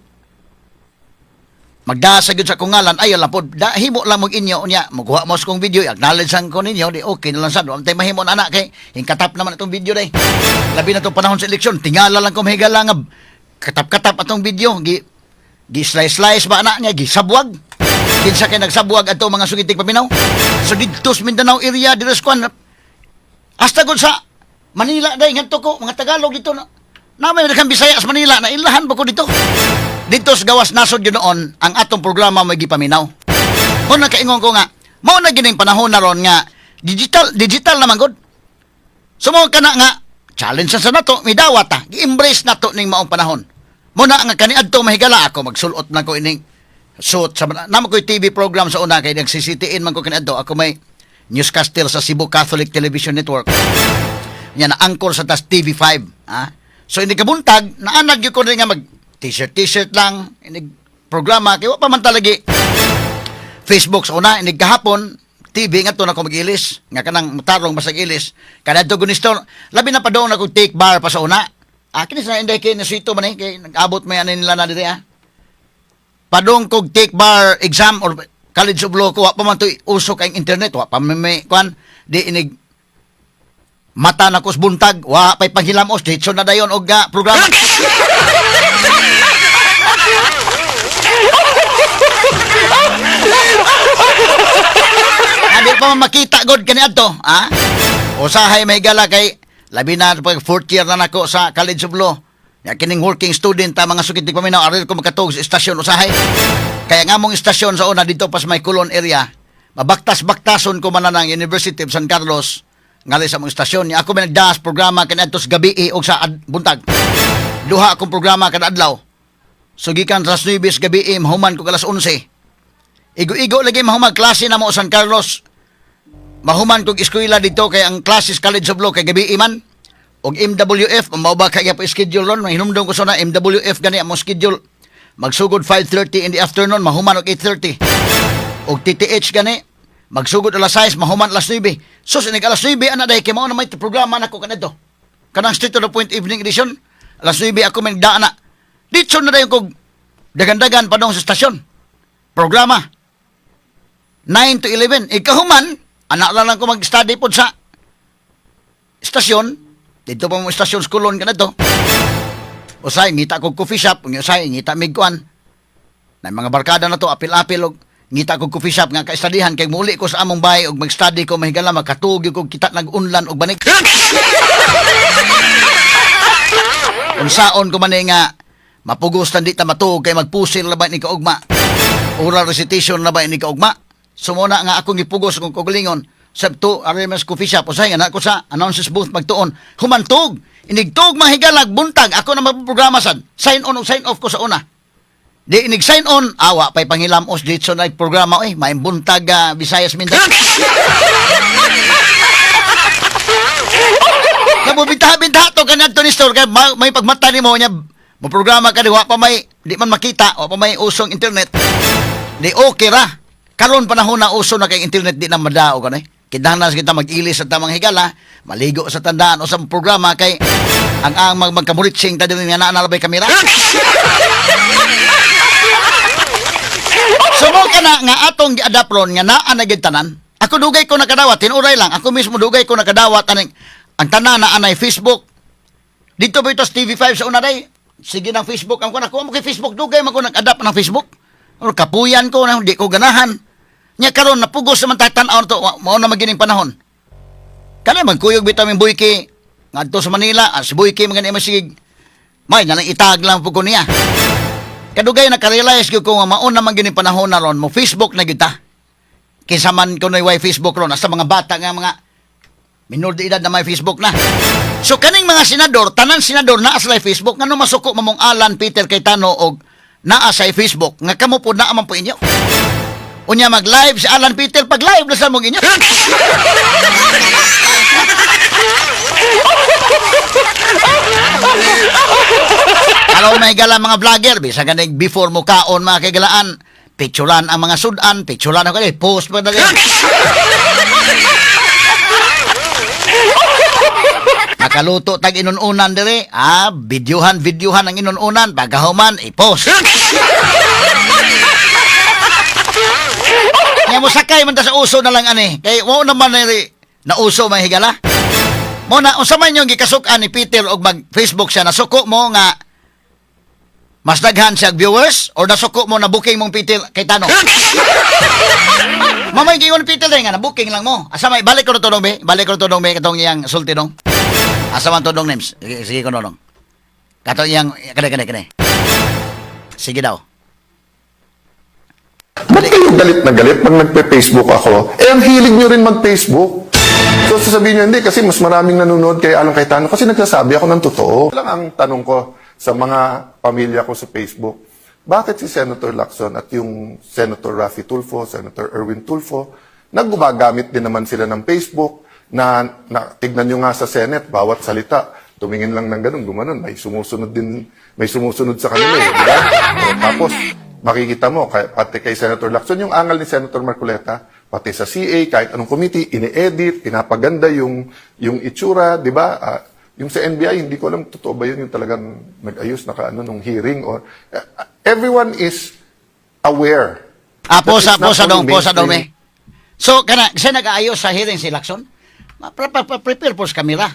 magdasa gyud sa kungalan ayo lang pod himo lang mog inyo unya magkuha mo sa kong video acknowledge ang ko ninyo di okay na lang sad wa tay mahimo na anak kay hingkatap naman atong video day labi na tong panahon sa eleksyon tingala lang ko mahigala nga katap-katap atong video gi slice ba anak niya gi sabwag kinsa kay nagsabwag ato mga sugitig paminaw so didto sa Mindanao area dires kwan hasta gud sa Manila day ngadto ko mga Tagalog dito na namay daghang Bisaya sa Manila na ilahan ba ko dito dito sa gawas nasod yun noon ang atong programa may gipaminaw kung nakaingon ko nga mao na gining panahon na ron nga digital naman gud sumo ka na nga challenge sa nato may dawat ta gi-embrace nato ning maong panahon mo na nga kaniadto mahigala ako magsulot na ko ining suit sa namo ko'y TV program sa una kay nagsisitiin man ko kaniadto ako may newscaster sa Cebu Catholic Television Network nya na angkor sa tas TV5 ha so ini kabuntag naanad gyud ko rin nga mag t-shirt lang inig programa kay wa pa man talagi Facebook sa una inig kahapon TV nga to na ko mag-ilis nga kanang mutarong basag ilis kadto gunistor labi na pa daw na ko take bar pa sa una kini sa inday kay nasito man kay nag-abot may ano nila na diri padong kog take bar exam or college of law ko wa pa man to uso kay internet wa pa may kwan di inig mata na kus buntag wa pay panghilamos ditso na dayon og programa Adi pa makita god kani adto usahay may gala kay labi na pag fourth year na nako sa College of Law ya kining working student ta mga sukitig paminaw aral ko makatog sa estasyon usahay kaya nga mong estasyon sa una dito pas may Colon area mabaktas-baktason ko man na ng University of San Carlos ngali sa mong estasyon niya ako may nagdas programa kaniadto sa gabi og sa buntag duha akong programa kada adlaw sugikan sa 9 gabi mahuman ko alas 11 igo-igo lagi mahumag klase na mo San Carlos mahuman kog eskwela dito kay ang classes College of Law kay gabi man og MWF mao ba kay pa schedule ron hinumdom ko sa na MWF gani mo schedule magsugod 5:30 in the afternoon mahuman og 8:30 og TTH gani magsugod alas 6 mahuman alas 9 so sinig alas 9 ana day kay mao na may programa nako kanadto kanang straight to the point evening edition alas 9 ako may daan na dito na dayon kog dagan-dagan padong sa stasyon programa 9 to 11 ikahuman anak lang ko mag-study po sa estasyon dito pa mo estasyon skulon ka na to usay ngita ko coffee shop usay ngita migkuan na mga barkada na to apil-apil og ngita ko coffee shop nga ka-studyhan kay muli ko sa among bahay og mag-study ko mahigala makatugyo ko kita nag-unlan og banig unsaon ko man nga mapugos tan di ta matuog kay magpusil na ba ni kaugma oral recitation na ba ni kaugma sumuna nga akong gipugos kung kugulingon sabto RMS coffee shop usay nga ako sa announces booth magtuon humantog inigtog mahigalag buntag ako na magprograma sad sign on o sign off ko sa una di inig sign on awa pay panghilamos dito na programa may buntag Visayas Mindanao Nabubintaha-bintaha to kanadto ni store kay may pagmata ni mo nya mo programa ka di wa pa may di man makita o pa may usong internet di okay ra karon panahon na uso na kay internet di na madao kanay kinahanglan kita mag-ilis sa tamang higala maligo sa tandaan o sa programa kay ang magkamuritsing ta dinhi nga naalabay kamera sumo kana nga atong gi-adapt ron nga naa na gid tanan ako dugay ko nakadawat tinuray lang ako mismo dugay ko nakadawat aning ang tanan na anay Facebook dito ba ito sa TV5 sa una day sige ng Facebook ang ko nakuha mo kay Facebook dugay man ko nag-adapt ng Facebook kapuyan ko na di ko ganahan nya karon napugos naman tatan-aw to mao na magining panahon kana magkuyog bitamin Buyki ngadto sa Manila si Buyki magani masigig may nalang itag lang pug ko niya kadugay naka-realize ko nga mao na magining panahon na ron mo Facebook na kita kinsa man ko na Facebook ron sa mga bata nga mga minor de edad na may Facebook na so kaning mga senador tanan senador naa sa Facebook ngano masuko mamong Alan Peter Cayetano og naa sa Facebook nga kamo po naa man po inyo unya mag-live si Alan Peter pag live na sa mong inyo Hello may gala mga vlogger bisa ganing before mo kaon mga kagalaan picturean ang mga sudan picturean ako post pa na Nakaluto tag inununan dire. Videohan ang inununan. Pagkahuman, i-post. Kaya mo sakay man ta sa uso na lang ani. Kay mo naman na uso may higala. Mo na unsa man yung gikasuk-an ni Peter og mag-Facebook siya, nasuko mo nga mas daghan siya viewers or nasuko mo na booking mong Peter kay Tano? Mamay gingon Peter nga na booking lang mo. Asa may balik ko na tudong be? Balik ko na tudong be katong iyang sulti dong. Asa man tudong names? Sige ko nong. Katong iyang kane. Sige daw. Ba't kayo galit na galit pag nagpe-Facebook ako? Eh, ang hilig nyo rin mag-Facebook. So, sasabihin nyo, hindi, kasi mas maraming nanonood kay Alan Cayetano kasi nagsasabi ako ng totoo. Lang ang tanong ko sa mga pamilya ko sa Facebook, bakit si Senator Lacson at yung Senator Raffy Tulfo, Senator Erwin Tulfo, naggumagamit din naman sila ng Facebook na tignan nyo nga sa Senate, bawat salita, tumingin lang ng ganun, gumanon, may sumusunod sa kanila. Di ba? Tapos, makikita mo, pati kay Senator Lacson, yung angal ni Senator Marcoleta, pati sa CA, kahit anong committee, ini-edit, pinapaganda yung itsura, di ba? Yung sa NBI, hindi ko alam, totoo ba yun yung talagang nag-ayos nung hearing? Or, everyone is aware. Posa dong, mainstream. me. So, kasi nag-aayos sa hearing si Lacson, prepare po sa kamera.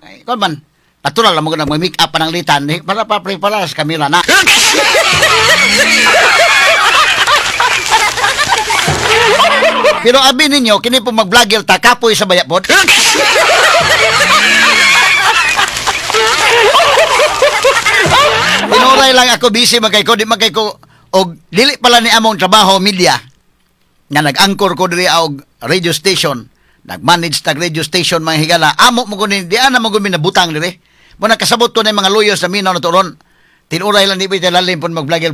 Ay, kung man, natural lang mo nag-make up pa ng litan, para pa-prepare sa kamera na. Pero abi ninyo, kini po mag-vlogger ta, kapoy sa bayapod. Tinuray lang ako busy di magkay ko og dili pala ni among trabaho media nga nag-anchor ko diri og radio station, nag-manage tag radio station mga higala. Amo mo kunin di ana mo gumi nabutang diri. Mo nakasabot to na mga lawyers na minaw na turon. Tinuray lang di ba lalim pon mag-vlogger.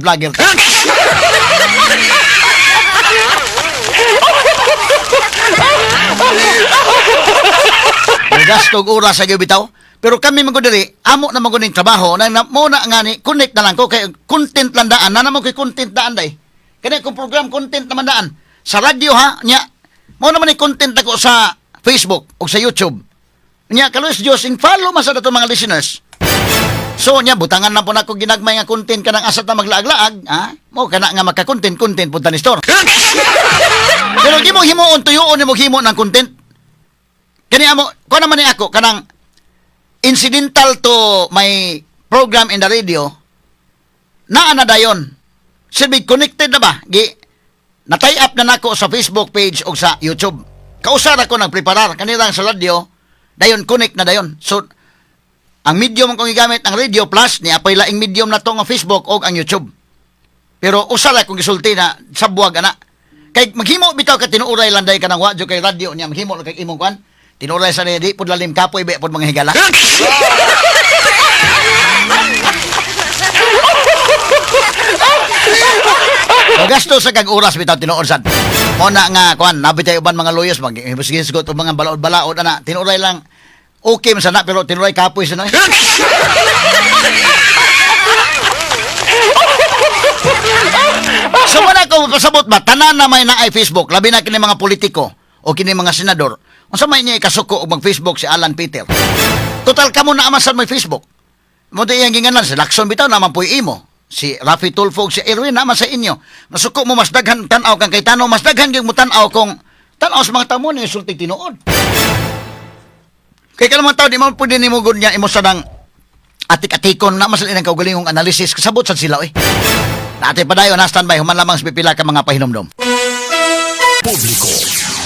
Gastog oras sa bitaw. Pero kami magudiri, amo na maguning trabaho, na muna nga ni, connect na lang ko, kay content lang daan, na naman ko'y content daan day. Kaya kung program, content naman daan. Sa radio ha, niya, mo naman ni content ako sa Facebook o sa YouTube. Niya, kaluis Diyos, follow masa dato mga listeners. So, niya, butangan na po na ako ginagmay nga content ka ng asat na maglaag-laag, ha? Mo, kana nga magka-content, punta ni store. Pero di mo himuon, tuyuon ni mo himo ng content. Kaya mo, kung naman ni ako, kanang, incidental to my program in the radio, na dayon. Silbi, connected na ba? Na-tie up na nako sa Facebook page o sa YouTube. Kausar ako nagpreparar. Kanilang sa radio, dayon, connect na dayon. So, ang medium kong igamit, ang Radio Plus, ni-apply laing medium na to ang Facebook o ang YouTube. Pero usar akong gisulti na sa buwag, ana. Kay maghimo bitaw ka tinuuray landay ka ng wadyo kay radio niya, maghimo kay imong kwan. Tinuray sa di pud lalim kapoy be pud mga higala. Gasto sa kag oras bitaw tinuod sad. Mo na nga kwan nabitay uban mga lawyers mag-investigate og mga balaod-balaod ana. Tinuray lang okay man sana pero tinuray kapoy sana. So man ako pasabot ba tanan na may naay Facebook labi na kini mga politiko o kini mga senador. Unsa may niya ikasuko og mag-Facebook si Alan Peter. Total kamo na amasan may Facebook. Mo di yang ginganan si Lacson bitaw naman puy imo. Si Raffy Tulfo si Erwin naman sa inyo. Nasuko mo mas daghan tan-aw kang Cayetano, mas daghan gyud mo tan-aw kung tan-aw sa mga tamo ni sulti tinuod. Kay kalamang tao di mo pwede nimo gud niya imo sa nang atik-atikon na masalin ang kaugalingong analysis kasabot sad sila Nate pa dayon na standby human lamang sa pipila ka mga pahinomdom. Publico,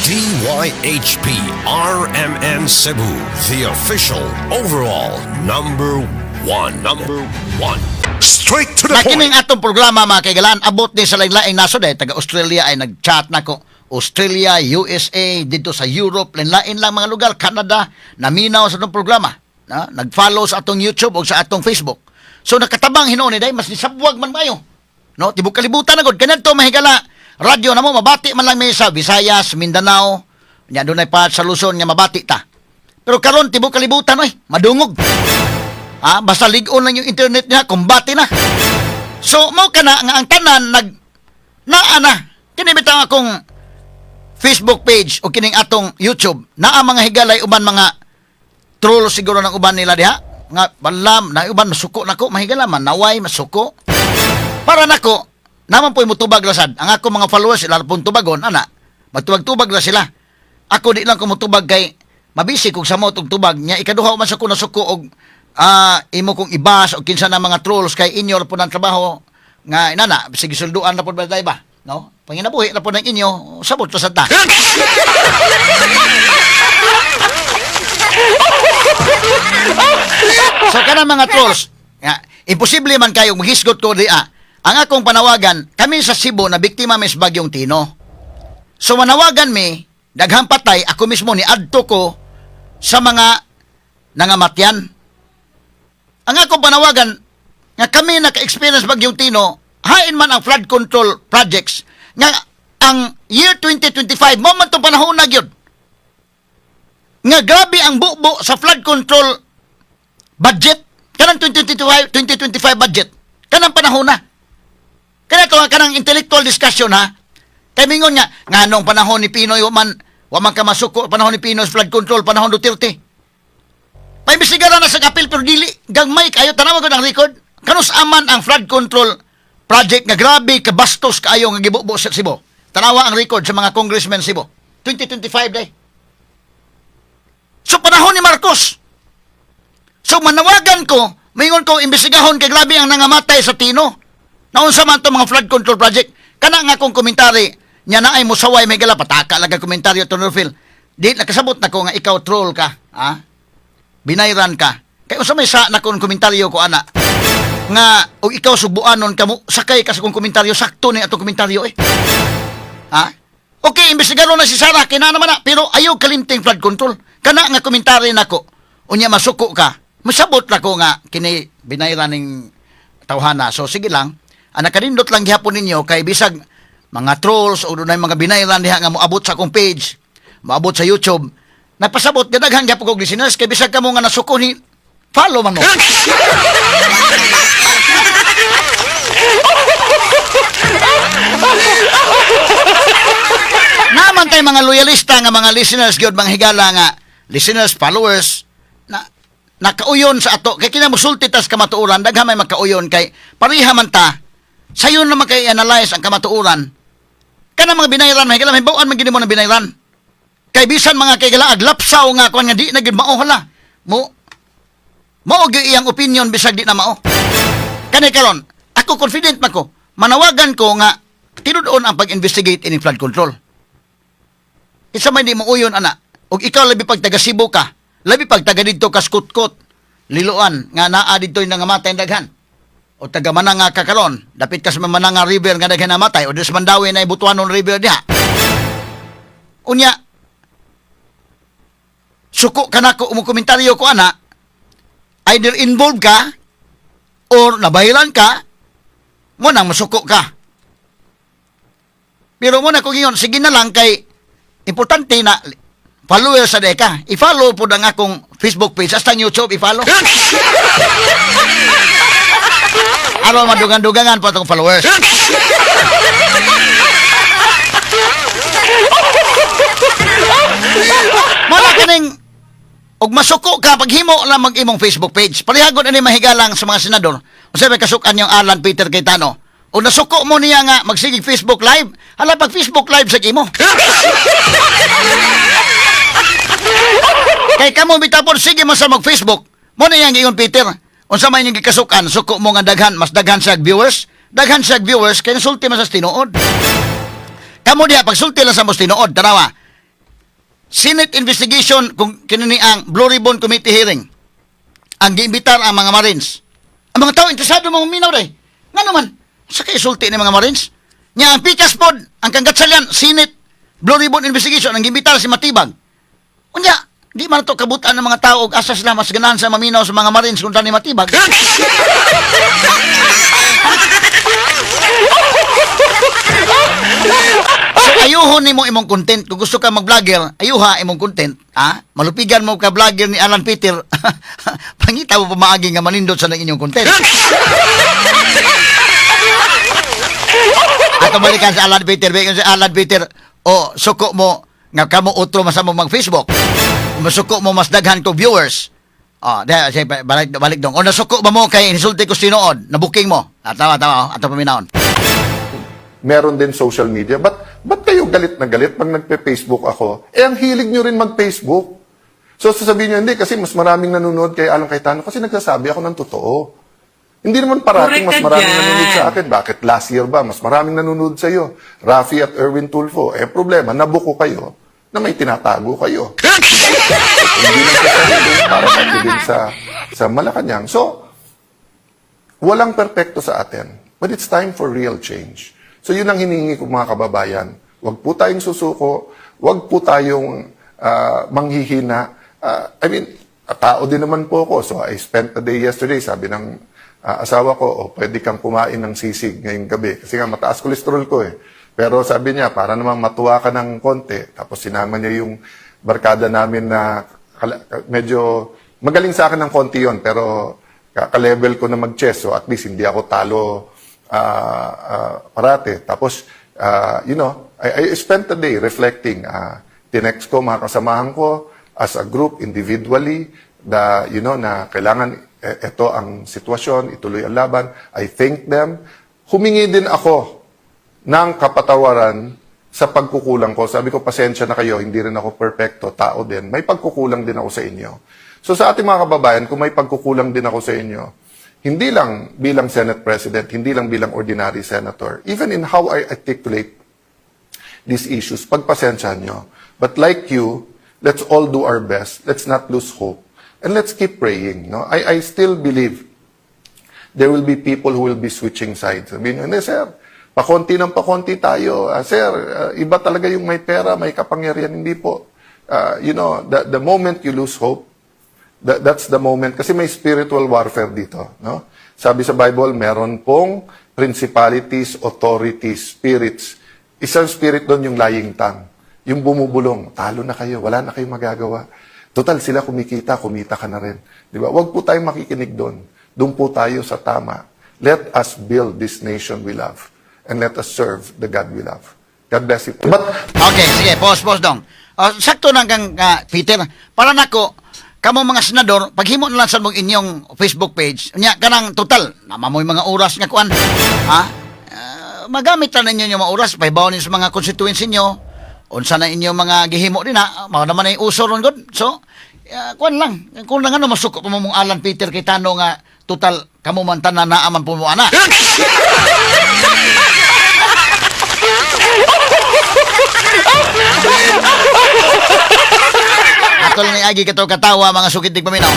DYHP RMN Cebu, the official overall number one. Straight to the Nakining point. atong programa mga kaigalaan, abot ni sa lain-laing nasod taga Australia ay nag-chat nako. Australia, USA, dito sa Europe, lain-lain lang mga lugar, Canada, naminaw sa atong programa. Nag-follow sa atong YouTube o sa atong Facebook. So nakatabang hinuon ni day mas nisabwag man mayo. No, tibok kalibutan na gud. Kanadto mahigala radyo na mo mabati man lang may sa Visayas, Mindanao, nya dunay pa sa Luzon nga mabati ta. Pero karon tibok kalibutan madungog. Basta lig-on lang yung internet niya, kumbati na. So, mo ka na, nga ang tanan, naana, kinibitaw akong Facebook page o kining atong YouTube, naa mga higalay, uban mga troll siguro ng uban nila diha, nga balam, na uban masuko nako, mahigala man, naway, masuko. Para nako, naman po'y mutubag lasad, ang ako mga followers, sila pong tubagon, ana, Magtubag-tubag na sila. Ako di lang ko motubag kay mabisi kog sa mo tug tubag nya ikaduha man sa ko nasuko og imo kong ibas o kinsa na mga trolls kay inyo po ng trabaho nga inana sige sulduan na po ba day ba no panginabuhi na po ng inyo sabot to sa ta. So kana mga trolls imposible man kayo maghisgot ko di ang akong panawagan kami sa Cebu na biktima mis bagyong Tino. So manawagan mi daghang patay, ako mismo ni adto ko sa mga nangamatyan. Ang akong panawagan, nga kami naka-experience bagyong Tino, hain man ang flood control projects, nga ang year 2025, mo man itong panahon na yun. Nga grabe ang bubo sa flood control budget, kanang 2025 budget, kanang panahon na. Kanang intellectual discussion ha, kay mingon nga nung panahon ni Pinoy, wa man ka masuko panahon ni Pinoy flood control panahon Duterte. Paimbestigaran na sa kapil pero dili gagmay kayo tanawa ko ng record. Kanus aman ang flood control project nga grabe ka bastos kaayo nga gibubo sa Cebu. Tanawa ang record sa mga congressmen Cebu. 2025 day. So panahon ni Marcos. So manawagan ko, mingon ko imbestigahon kay grabe ang nangamatay sa Tino. Naunsa man to mga flood control project. Kana nga akong komentary nya na ay musaway may gala pataka lang komentaryo to Norfil. Di nakasabot na ko nga ikaw troll ka, ha? Binayran ka. Kay unsa may sa na kon komentaryo ko ana nga og ikaw subuanon kamo sakay ka sa kong komentaryo sakto ni atong komentaryo Ha? Okay, imbestigaron na si Sara kina naman na pero ayaw kalimting flood control. Kana nga komentaryo nako. Unya masuko ka. Masabot na ko nga kini binayran ning tawhana. So sige lang. Ana kanindot lang gihapon ninyo kay bisag mga trolls o dunay mga binayran diha nga moabot sa akong page, moabot sa YouTube. Nagpasabot nga daghang gyapon kog listeners kay bisag kamo nga nasuko ni follow man mo. Naman tay mga loyalista nga mga listeners gyud mga higala nga listeners, followers na nakauyon sa ato kay kinamusulti tas kamatuoran daghan may makauyon kay pareha man ta sayon naman kay analyze ang kamatuoran. Kana mga binayran may may bawaan man gid mo na binayran. Kay bisan mga kay gala aglapsaw nga kuan nga di na gid mao hala. Mo gyud iyang opinion bisag di na mao. Kani karon, ako confident man ko. Manawagan ko nga tinud-on ang pag-investigate in flood control. Isa may di mo uyon ana. Og ikaw labi pag taga Cebu ka, labi pag taga didto ka Skutkot, Liloan nga naa didto nga matay daghan. O taga Mananga ka karon, dapit ka sa Mananga River nga daghan namatay o sa Mandawi na Butuanon River diha. Unya suko kanako komentaryo ko ana, either involved ka or nabahilan ka, mo nang masuko ka. Pero mo na kung ingon, sige na lang kay importante na follower sa deka. I-follow po ang akong Facebook page. Hasta YouTube, i-follow. Araw madugang-dugangan po itong followers. Mala kaning og masuko ka paghimo lang mag-imong Facebook page. Palihagod ani mahigalang sa mga senador. Usa may kasukan yung Alan Peter Cayetano. O nasuko mo niya nga magsigig Facebook live, hala pag Facebook live sa imo. Kay kamo bitapon sige mo sa mag-Facebook. Mo na yang giingon Peter. Unsa may ning gikasukan, suko mo nga daghan, mas daghan sa viewers. Daghan sa viewers kay nasulti man sa tinuod. Kamo diha pagsulti lang sa mos tinuod, tanawa. Senate investigation kung kinini ang Blue Ribbon Committee hearing. Ang giimbitar ang mga Marines. Ang mga tao interesado mga minaw day. Ngano man sa kay sulti ni mga Marines? Nya ang pikas pod, ang kanggatsalyan Senate Blue Ribbon investigation ang giimbitar si Matibag. Unya, di man to kabutan ng mga tao og asa sila mas ganahan sa maminaw sa mga Marines kung ni Matibag. So ayuhon nimo imong content kung gusto ka mag-vlogger, ayuha imong content, ha? Malupigan mo ka vlogger ni Alan Peter. Pangita mo pamaagi nga manindot sa inyong content. Ato balikan sa Alan Peter, bigyan sa Alan Peter, o suko mo nga kamo utro masamo mag-Facebook. Masuko mo mas daghan ko viewers. Balik dong. O nasuko ba mo kay insulti ko sinood, na booking mo. Tawa, ato paminaon. Meron din social media. But ba't kayo galit na galit pag nagpe-Facebook ako? Ang hilig nyo rin mag-Facebook. So sasabihin nyo, hindi, kasi mas maraming nanonood kay Alan Cayetano kasi nagsasabi ako ng totoo. Hindi naman parating mas Correct ka maraming dyan. nanonood sa akin. Bakit last year ba? Mas maraming nanonood sa iyo. Rafi at Erwin Tulfo. Problema, nabuko kayo na may tinatago kayo. Hindi lang sa sarili, para pati din sa Malacanang. So, walang perpekto sa atin. But it's time for real change. So, yun ang hinihingi ko mga kababayan. Huwag po tayong susuko. Huwag po tayong manghihina. Tao din naman po ako. So, I spent a day yesterday. Sabi ng asawa ko, pwede kang kumain ng sisig ngayong gabi. Kasi nga, mataas kolesterol ko eh. Pero sabi niya, para naman matuwa ka ng konti. Tapos sinama niya yung barkada namin na medyo magaling sa akin ng konti yon, pero ka-level ko na mag-chess. So, at least hindi ako talo parate. Tapos, I spent a day reflecting. Tinext ko mga kasamahan ko as a group, individually, na kailangan ito ang sitwasyon, ituloy ang laban. I thank them. Humingi din ako ng kapatawaran sa pagkukulang ko. Sabi ko, pasensya na kayo, hindi rin ako perfecto, tao din. May pagkukulang din ako sa inyo. So sa ating mga kababayan, kung may pagkukulang din ako sa inyo, hindi lang bilang Senate President, hindi lang bilang ordinary senator, even in how I articulate these issues, pagpasensyahan nyo. But like you, let's all do our best. Let's not lose hope. And let's keep praying. No? I still believe there will be people who will be switching sides. Sabihin nyo, hindi sir, pakonti ng pakonti tayo. Sir, iba talaga yung may pera, may kapangyarihan. Hindi po. The moment you lose hope, that's the moment. Kasi may spiritual warfare dito. No? Sabi sa Bible, meron pong principalities, authorities, spirits. Isang spirit doon yung lying tongue. Yung bumubulong, talo na kayo, wala na kayong magagawa. Total, sila kumita ka na rin. Di ba? Huwag po tayong makikinig doon. Doon po tayo sa tama. Let us build this nation we love. And let us serve the God we love. God bless you. But, Okay, sige, pause dong. Sakto na kang Peter. Para nako, kamo mga senador, paghimo na lang sa mong inyong Facebook page, nya kanang total, namamoy mga oras nga kuan. Magamit na ninyo yung mga oras, pahibaw sa mga constituents inyo, unsa na inyo mga gihimo din mao naman ay uso ron gud. So, kuan lang, kung lang ano masuko mo mong Alan Peter Cayetano nga total kamo man tanan na aman po mo ana. Atol ni agi kato katawa mga sukitig paminaw.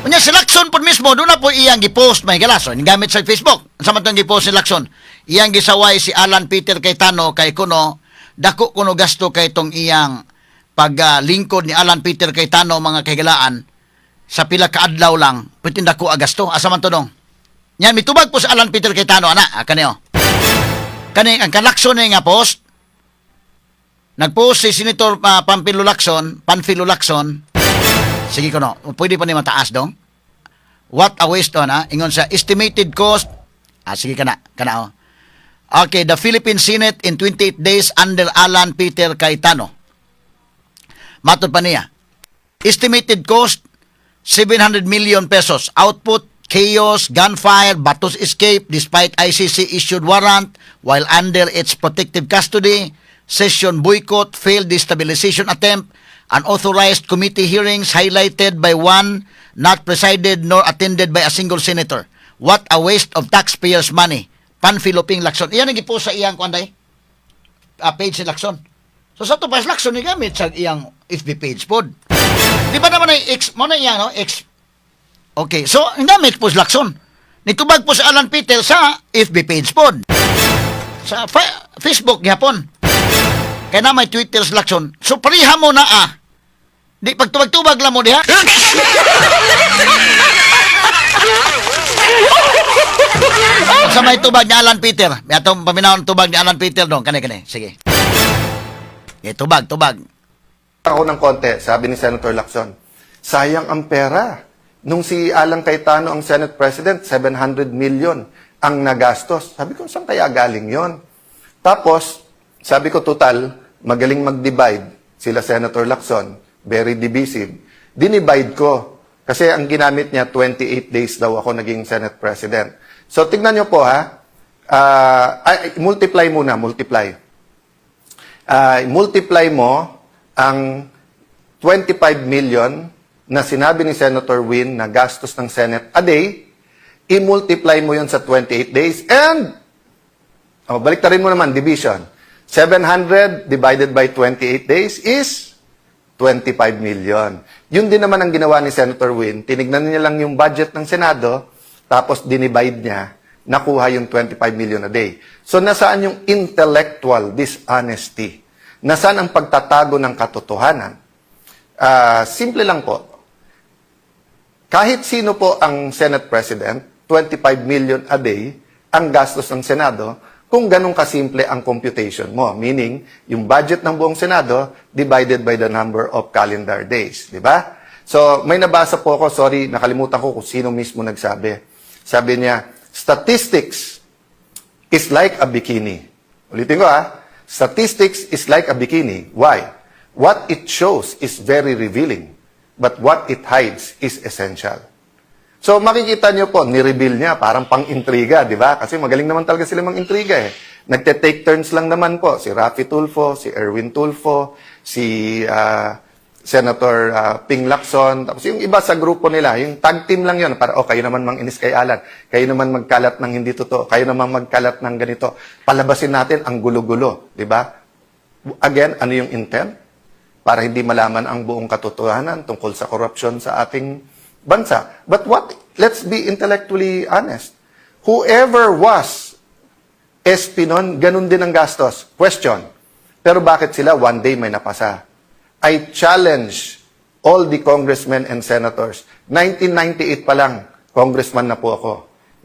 Unya si Lacson pod mismo do na po iyang gi-post may galaso ni gamit sa Facebook. Sa man tong gi-post si Lacson, iyang gisaway si Alan Peter Cayetano kay kuno dako kuno gasto kay tong iyang paglingkod ni Alan Peter Cayetano mga kaigalaan sa pila ka adlaw lang pitin dako agasto asa man to dong. Yan mitubag po sa Alan Peter Cayetano ana kanio. Kani ang Lacson nga post. Nag-post si Senator Panfilo Lacson. Sige ko no, pwede pa ni mataas dong. What a waste ingon sa estimated cost. Sige kana oh. Okay, the Philippine Senate in 28 days under Alan Peter Cayetano. Matod pa niya. Estimated cost 700 million pesos. Output chaos, gunfire, batos escape despite ICC issued warrant while under its protective custody. Session boycott, failed destabilization attempt, unauthorized committee hearings highlighted by one not presided nor attended by a single senator. What a waste of taxpayers' money. Panfilo Lacson. Iyan ang ipost sa iyang kwanday? Page si Lacson. So sa to pa si Lacson, gamit sa iyang FB page pod. Di ba naman ay X, mo na iyang, no? X. Okay, so gamit po si Lacson. Nitubag po sa Alan Peter sa FB page pod. Sa Facebook gihapon. Kaya na may Twitter si Lacson. So, pariha mo na Di pagtubag-tubag lang mo diha. Sa may tubag ni Alan Peter. May atong paminahon tubag ni Alan Peter dong. Kani. Sige. Tubag. ako ng konti, sabi ni Senator Lacson, sayang ang pera. Nung si Alan Cayetano ang Senate President, 700 million ang nagastos. Sabi ko, saan kaya galing yon? Tapos, sabi ko, total, magaling mag-divide sila Senator Lacson, very divisive. Dinivide ko. Kasi ang ginamit niya, 28 days daw ako naging Senate President. So, tignan nyo po ha. Multiply muna, multiply. multiply mo ang 25 million na sinabi ni Senator Win na gastos ng Senate a day, i-multiply mo yun sa 28 days, and, baliktarin mo naman, division. 700 divided by 28 days is 25 million. Yun din naman ang ginawa ni Senator Win. Tinignan niya lang yung budget ng Senado, tapos dinivide niya, nakuha yung 25 million a day. So, nasaan yung intellectual dishonesty? Nasaan ang pagtatago ng katotohanan? Simple lang po. Kahit sino po ang Senate President, 25 million a day ang gastos ng Senado kung ganun kasimple ang computation mo. Meaning, yung budget ng buong Senado divided by the number of calendar days. Di ba? So, may nabasa po ako, sorry, nakalimutan ko kung sino mismo nagsabi. Sabi niya, statistics is like a bikini. Ulitin ko statistics is like a bikini. Why? What it shows is very revealing, but what it hides is essential. So, makikita nyo po, ni-reveal niya, parang pang-intriga, di ba? Kasi magaling naman talaga sila mang-intriga Nagte-take turns lang naman po. Si Raffy Tulfo, si Erwin Tulfo, si Senator Ping Lacson, tapos yung iba sa grupo nila, yung tag team lang yun, para, kayo naman mang-inis kay Alan, kayo naman magkalat ng hindi totoo, kayo naman magkalat ng ganito. Palabasin natin ang gulo-gulo, di ba? Again, ano yung intent? Para hindi malaman ang buong katotohanan tungkol sa corruption sa ating bansa. But let's be intellectually honest. Whoever was SP nun, ganun din ang gastos. Question. Pero bakit sila one day may napasa? I challenge all the congressmen and senators. 1998 pa lang, congressman na po ako.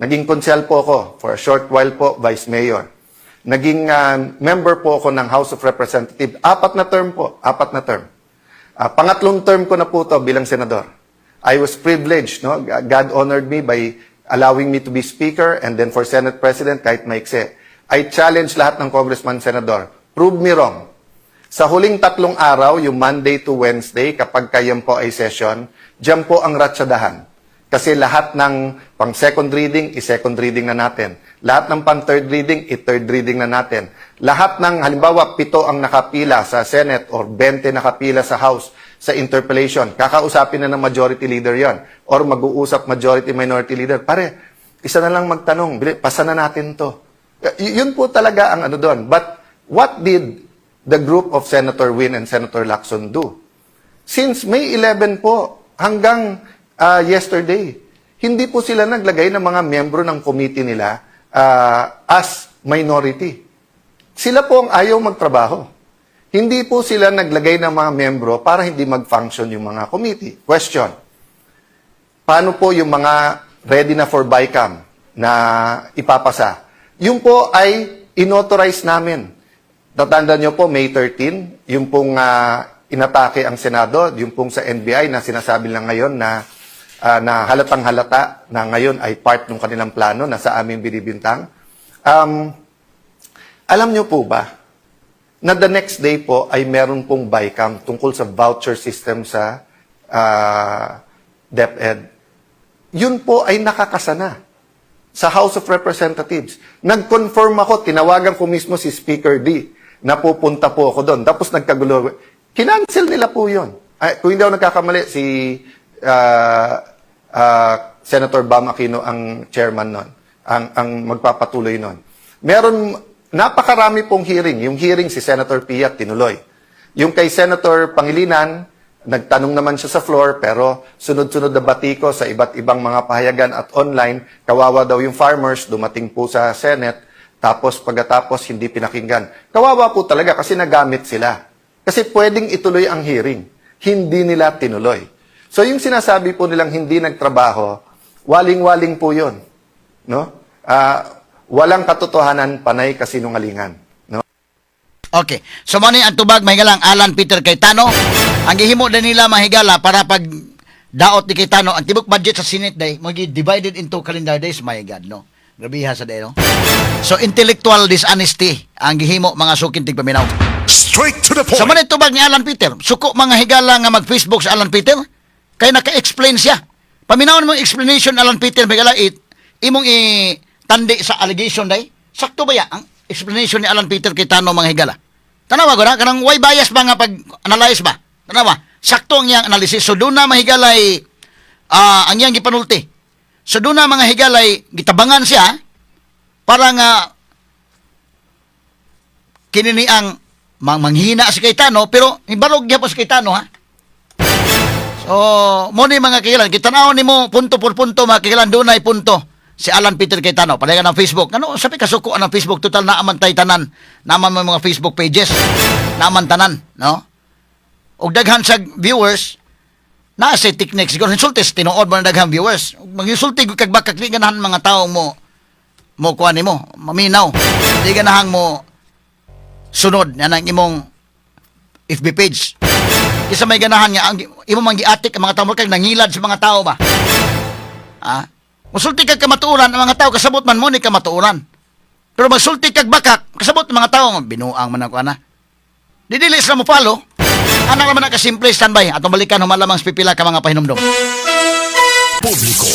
Naging konsel po ako, for a short while po, vice mayor. Naging member po ako ng House of Representatives. 4 na term po, 4 na term. Pangatlong term ko na po to bilang senador. I was privileged, no? God honored me by allowing me to be speaker, and then for Senate President, kahit maikse. I challenge lahat ng congressman, senador. Prove me wrong. Sa huling 3 araw, yung Monday to Wednesday, kapag kayan po ay session, diyan po ang ratsadahan. Kasi lahat ng pang-second reading, i-second reading na natin. Lahat ng pang-third reading, i-third reading na natin. Lahat ng, halimbawa, 7 ang nakapila sa Senate or 20 nakapila sa House sa interpellation, kakausapin na ng majority leader yon or mag-uusap majority-minority leader. Pare, isa na lang magtanong, pasa na natin to. Yun po talaga ang ano doon. But what did the group of Senator Win and Senator Lacson do? Since May 11 po, hanggang yesterday, hindi po sila naglagay ng mga miyembro ng committee nila as minority. Sila po ang ayaw magtrabaho. Hindi po sila naglagay ng mga miyembro para hindi mag-function yung mga committee. Question. Paano po yung mga ready na for BICAM na ipapasa? Yung po ay inauthorize namin. Tatandaan nyo po, May 13, yung pong inatake ang Senado, yung pong sa NBI na sinasabi lang ngayon na halatang halata na ngayon ay part ng kanilang plano na sa aming binibintang. Alam nyo po ba na the next day po ay meron pong BICAM tungkol sa voucher system sa DepEd. Yun po ay nakakasana sa House of Representatives. Nag-confirm ako, tinawagan ko mismo si Speaker D na pupunta po ako doon. Tapos nagkagulo. Kinancel nila po yun. Kung hindi ako nagkakamali, si Senator Bam Aquino ang chairman nun, ang magpapatuloy nun. Meron, napakarami pong hearing. Yung hearing si Senator Pia tinuloy. Yung kay Senator Pangilinan, nagtanong naman siya sa floor, pero sunod-sunod na batiko sa iba't ibang mga pahayagan at online, kawawa daw yung farmers, dumating po sa Senate, tapos pagkatapos hindi pinakinggan. Kawawa po talaga kasi nagamit sila. Kasi pwedeng ituloy ang hearing. Hindi nila tinuloy. So yung sinasabi po nilang hindi nagtrabaho, waling-waling po yun. No? Walang katotohanan, panay kasinungalingan. No? Okay. So, mani ang tubag, mahigalang, Alan Peter Cayetano. Ang gihimo din nila, mahigala, para pag daot ni Cayetano, ang tibok budget sa Senate day, divided into calendar days, my God, no? Grabiha sa day, no? So, intellectual dishonesty, ang gihimo, mga sukin tigpaminaw. Straight to the point. So, mani tubag ni Alan Peter, suko mga higala nga mag-Facebook sa Alan Peter, kaya naka-explain siya. Paminawon mo explanation, Alan Peter, mahigala, imong tandi sa allegation day, sakto ba ya ang explanation ni Alan Peter Cayetano, mga higala? Tanawa ko na, kanang why bias ba nga pag-analyze ba? Tanawa, sakto ang iyang analysis. So, doon na mahigalay ang iyang gipanulti. So, doon na mga higalay, gitabangan siya para nga kinini ang manghina si Cayetano, pero ibalog niya po si Cayetano, ha? So, mo ni mga kagilan, kitanaw ni mo punto por punto, mga kagilan, doon ay punto si Alan Peter Cayetano, palayan ng Facebook. Ano, sabi kasuko ng Facebook, total naaman tay tanan, naaman mo mga Facebook pages, naaman tanan, no? Og daghan sa viewers, na sa technique, siguro insultes, tinuod mo na daghang viewers. Mag-insulti kag bakak, di ganahan mga taong mo kuha ni mo, maminaw. Di ganahan mo sunod, yan ang imong FB page. Isa may ganahan nga, ang imo mang giatik ang mga tao, kag nangilad sa mga tao ba? Masulti kag kamatuuran, ang mga tao, kasabot man mo ni kamatuuran. Pero magsulti kag bakak, kasabot ang mga tao, binuang man ako, ana. Didili sila mo follow, anak naman na kasimple, standby, atong balikan, humalamang pipila ka mga pahinumdom. Publico,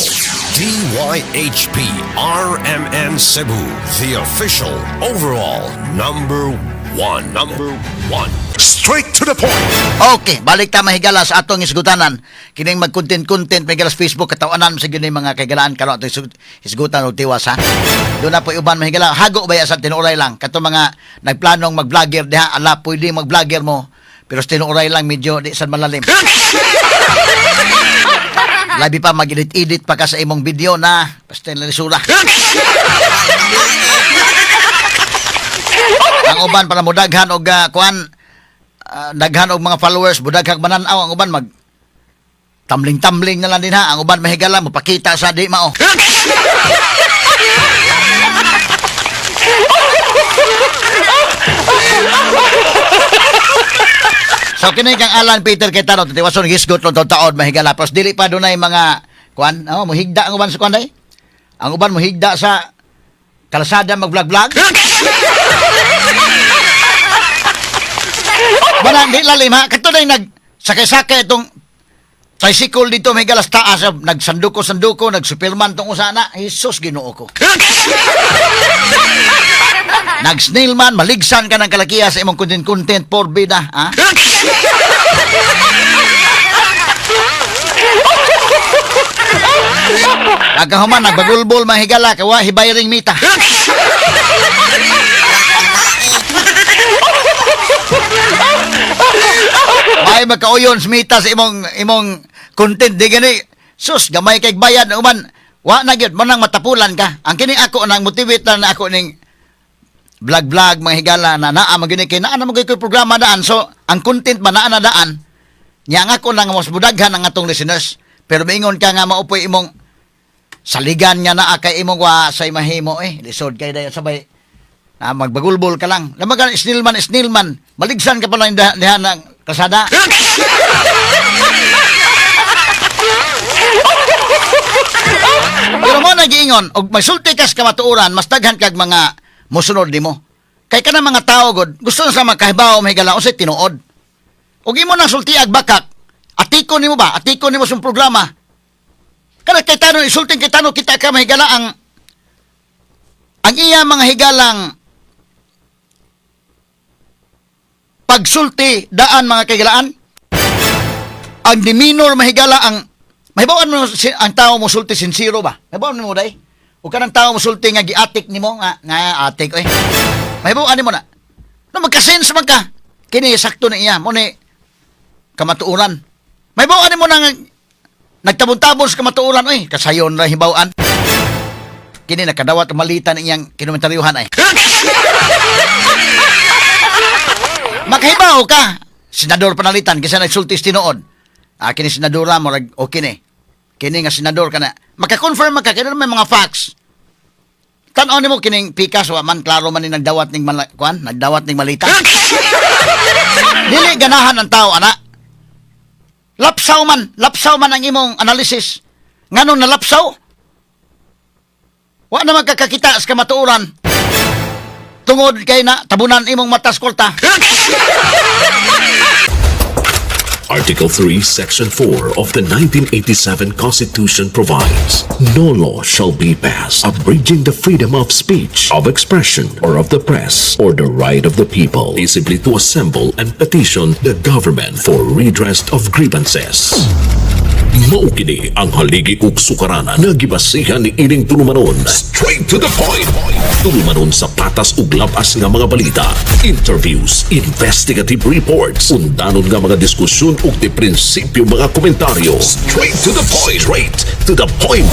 DYHP RMN Cebu, the official overall number one. Straight to the point. Okay, balik ta mahigala sa atong isgutanan. Kining mag-content mahigala sa Facebook, katawanan sa gyud mga kagalaan karon atong isgutan og tiwas, ha. Doon na po uban mahigala, hago ba ya sa tinuray lang. Kato mga nagplanong mag-vlogger diha, ala pwede mag-vlogger mo, pero sa tinuray lang medyo di sad malalim. Labi pa mag-edit pa ka sa imong video na basta lisura. Ang uban para mo daghan og daghan og mga followers, budaghag mananaw, ang uban mag tamling-tamling na lang din, ha. Ang uban mahigala mo pakita sa di mao. So kini kang Alan Peter Cayetano, titiwason hisgot long taon mahigala, plus dili pa dunay mga mohigda ang uban sa kuan day. Ang uban mohigda sa kalsada mag-vlog-vlog. Wala, di lalim, ha. Kato na yung nagsakay-sakay itong tricycle dito, may galas taas, nagsanduko-sanduko, nag-superman tong usana. Jesus, ginoo ko. Nag-snailman, maligsan ka ng kalakiya sa imong content for bida, ha. Nagkahuman, nagbagulbol, mahigala, kawa, hibayring mita. May magkauyon smita sa imong content di gani. Sus, gamay kay bayad uman. Wa na gyud mo nang matapulan ka. Ang kini ako nang motivate na ako ning vlog mga higala na naa magini kay naa mo ko programa daan. So, ang content ba naa na daan? Nya nga ako nang mas budaghan ang atong listeners. Pero maingon ka nga maupoy imong saligan nga naa kay imong wa sa imahimo lisod kay dayon sabay. Magbagulbol ka lang. Lamang ka, snillman. Maligsan ka pala yung dihan ng kasada. Pero mo nag-iingon, og magsulti kas kamatuuran, mas daghan kag mga musunod di mo. Kay ka na mga tao, God, gusto na sa magkahibaw, mahigala, o sa tinuod. Og imo nang sulti ag bakak, atiko ni mo ba? Atiko ni mo sa programa. Kada kay tanong, isulting kay tanong, kita ka mahigala ang iya mga higalang pagsulti daan mga kaigalaan, ang demeanor mahigala ang mahibawan mo ang tao mo sulti sincero ba? Mahibawan mo day? O kanang tao mo sulti nga giatik nimo nga atik mahibawan mo na. No magka-sense man ka. Kini sakto na iya mo ni kamatuuran. Mahibawan mo na nga nagtabon-tabon sa kamatuuran kasayon ra hibawaan. Kini nakadawat malitan iyang kinomentaryuhan Makahibaw ka, senador panalitan, kasi nagsultis tinuod. Kini senadora mo, o kini nga senador ka na. Makakonfirm ka, kaya may mga facts. Tanaw ni mo, kining pikas, man, klaro man ni nagdawat ning malita. Dili ganahan ang tao, ana. Lapsaw man ang imong analysis. Nganong nalapsaw? Wa na magkakakita sa kamatuuran. Tungod kay na tabunan imong matas korta. Article 3, Section 4 of the 1987 Constitution provides, no law shall be passed abridging the freedom of speech, of expression, or of the press, or the right of the people peaceably to assemble and petition the government for redress of grievances. Mao kini ang haligi ug sukaranan nga gibasihan ni ining tulumanon. Straight to the point. Tulumanon sa patas ug labas nga mga balita, interviews, investigative reports, undanon nga mga diskusyon ug di prinsipyo mga komentaryo. Straight to the point. Straight to the point.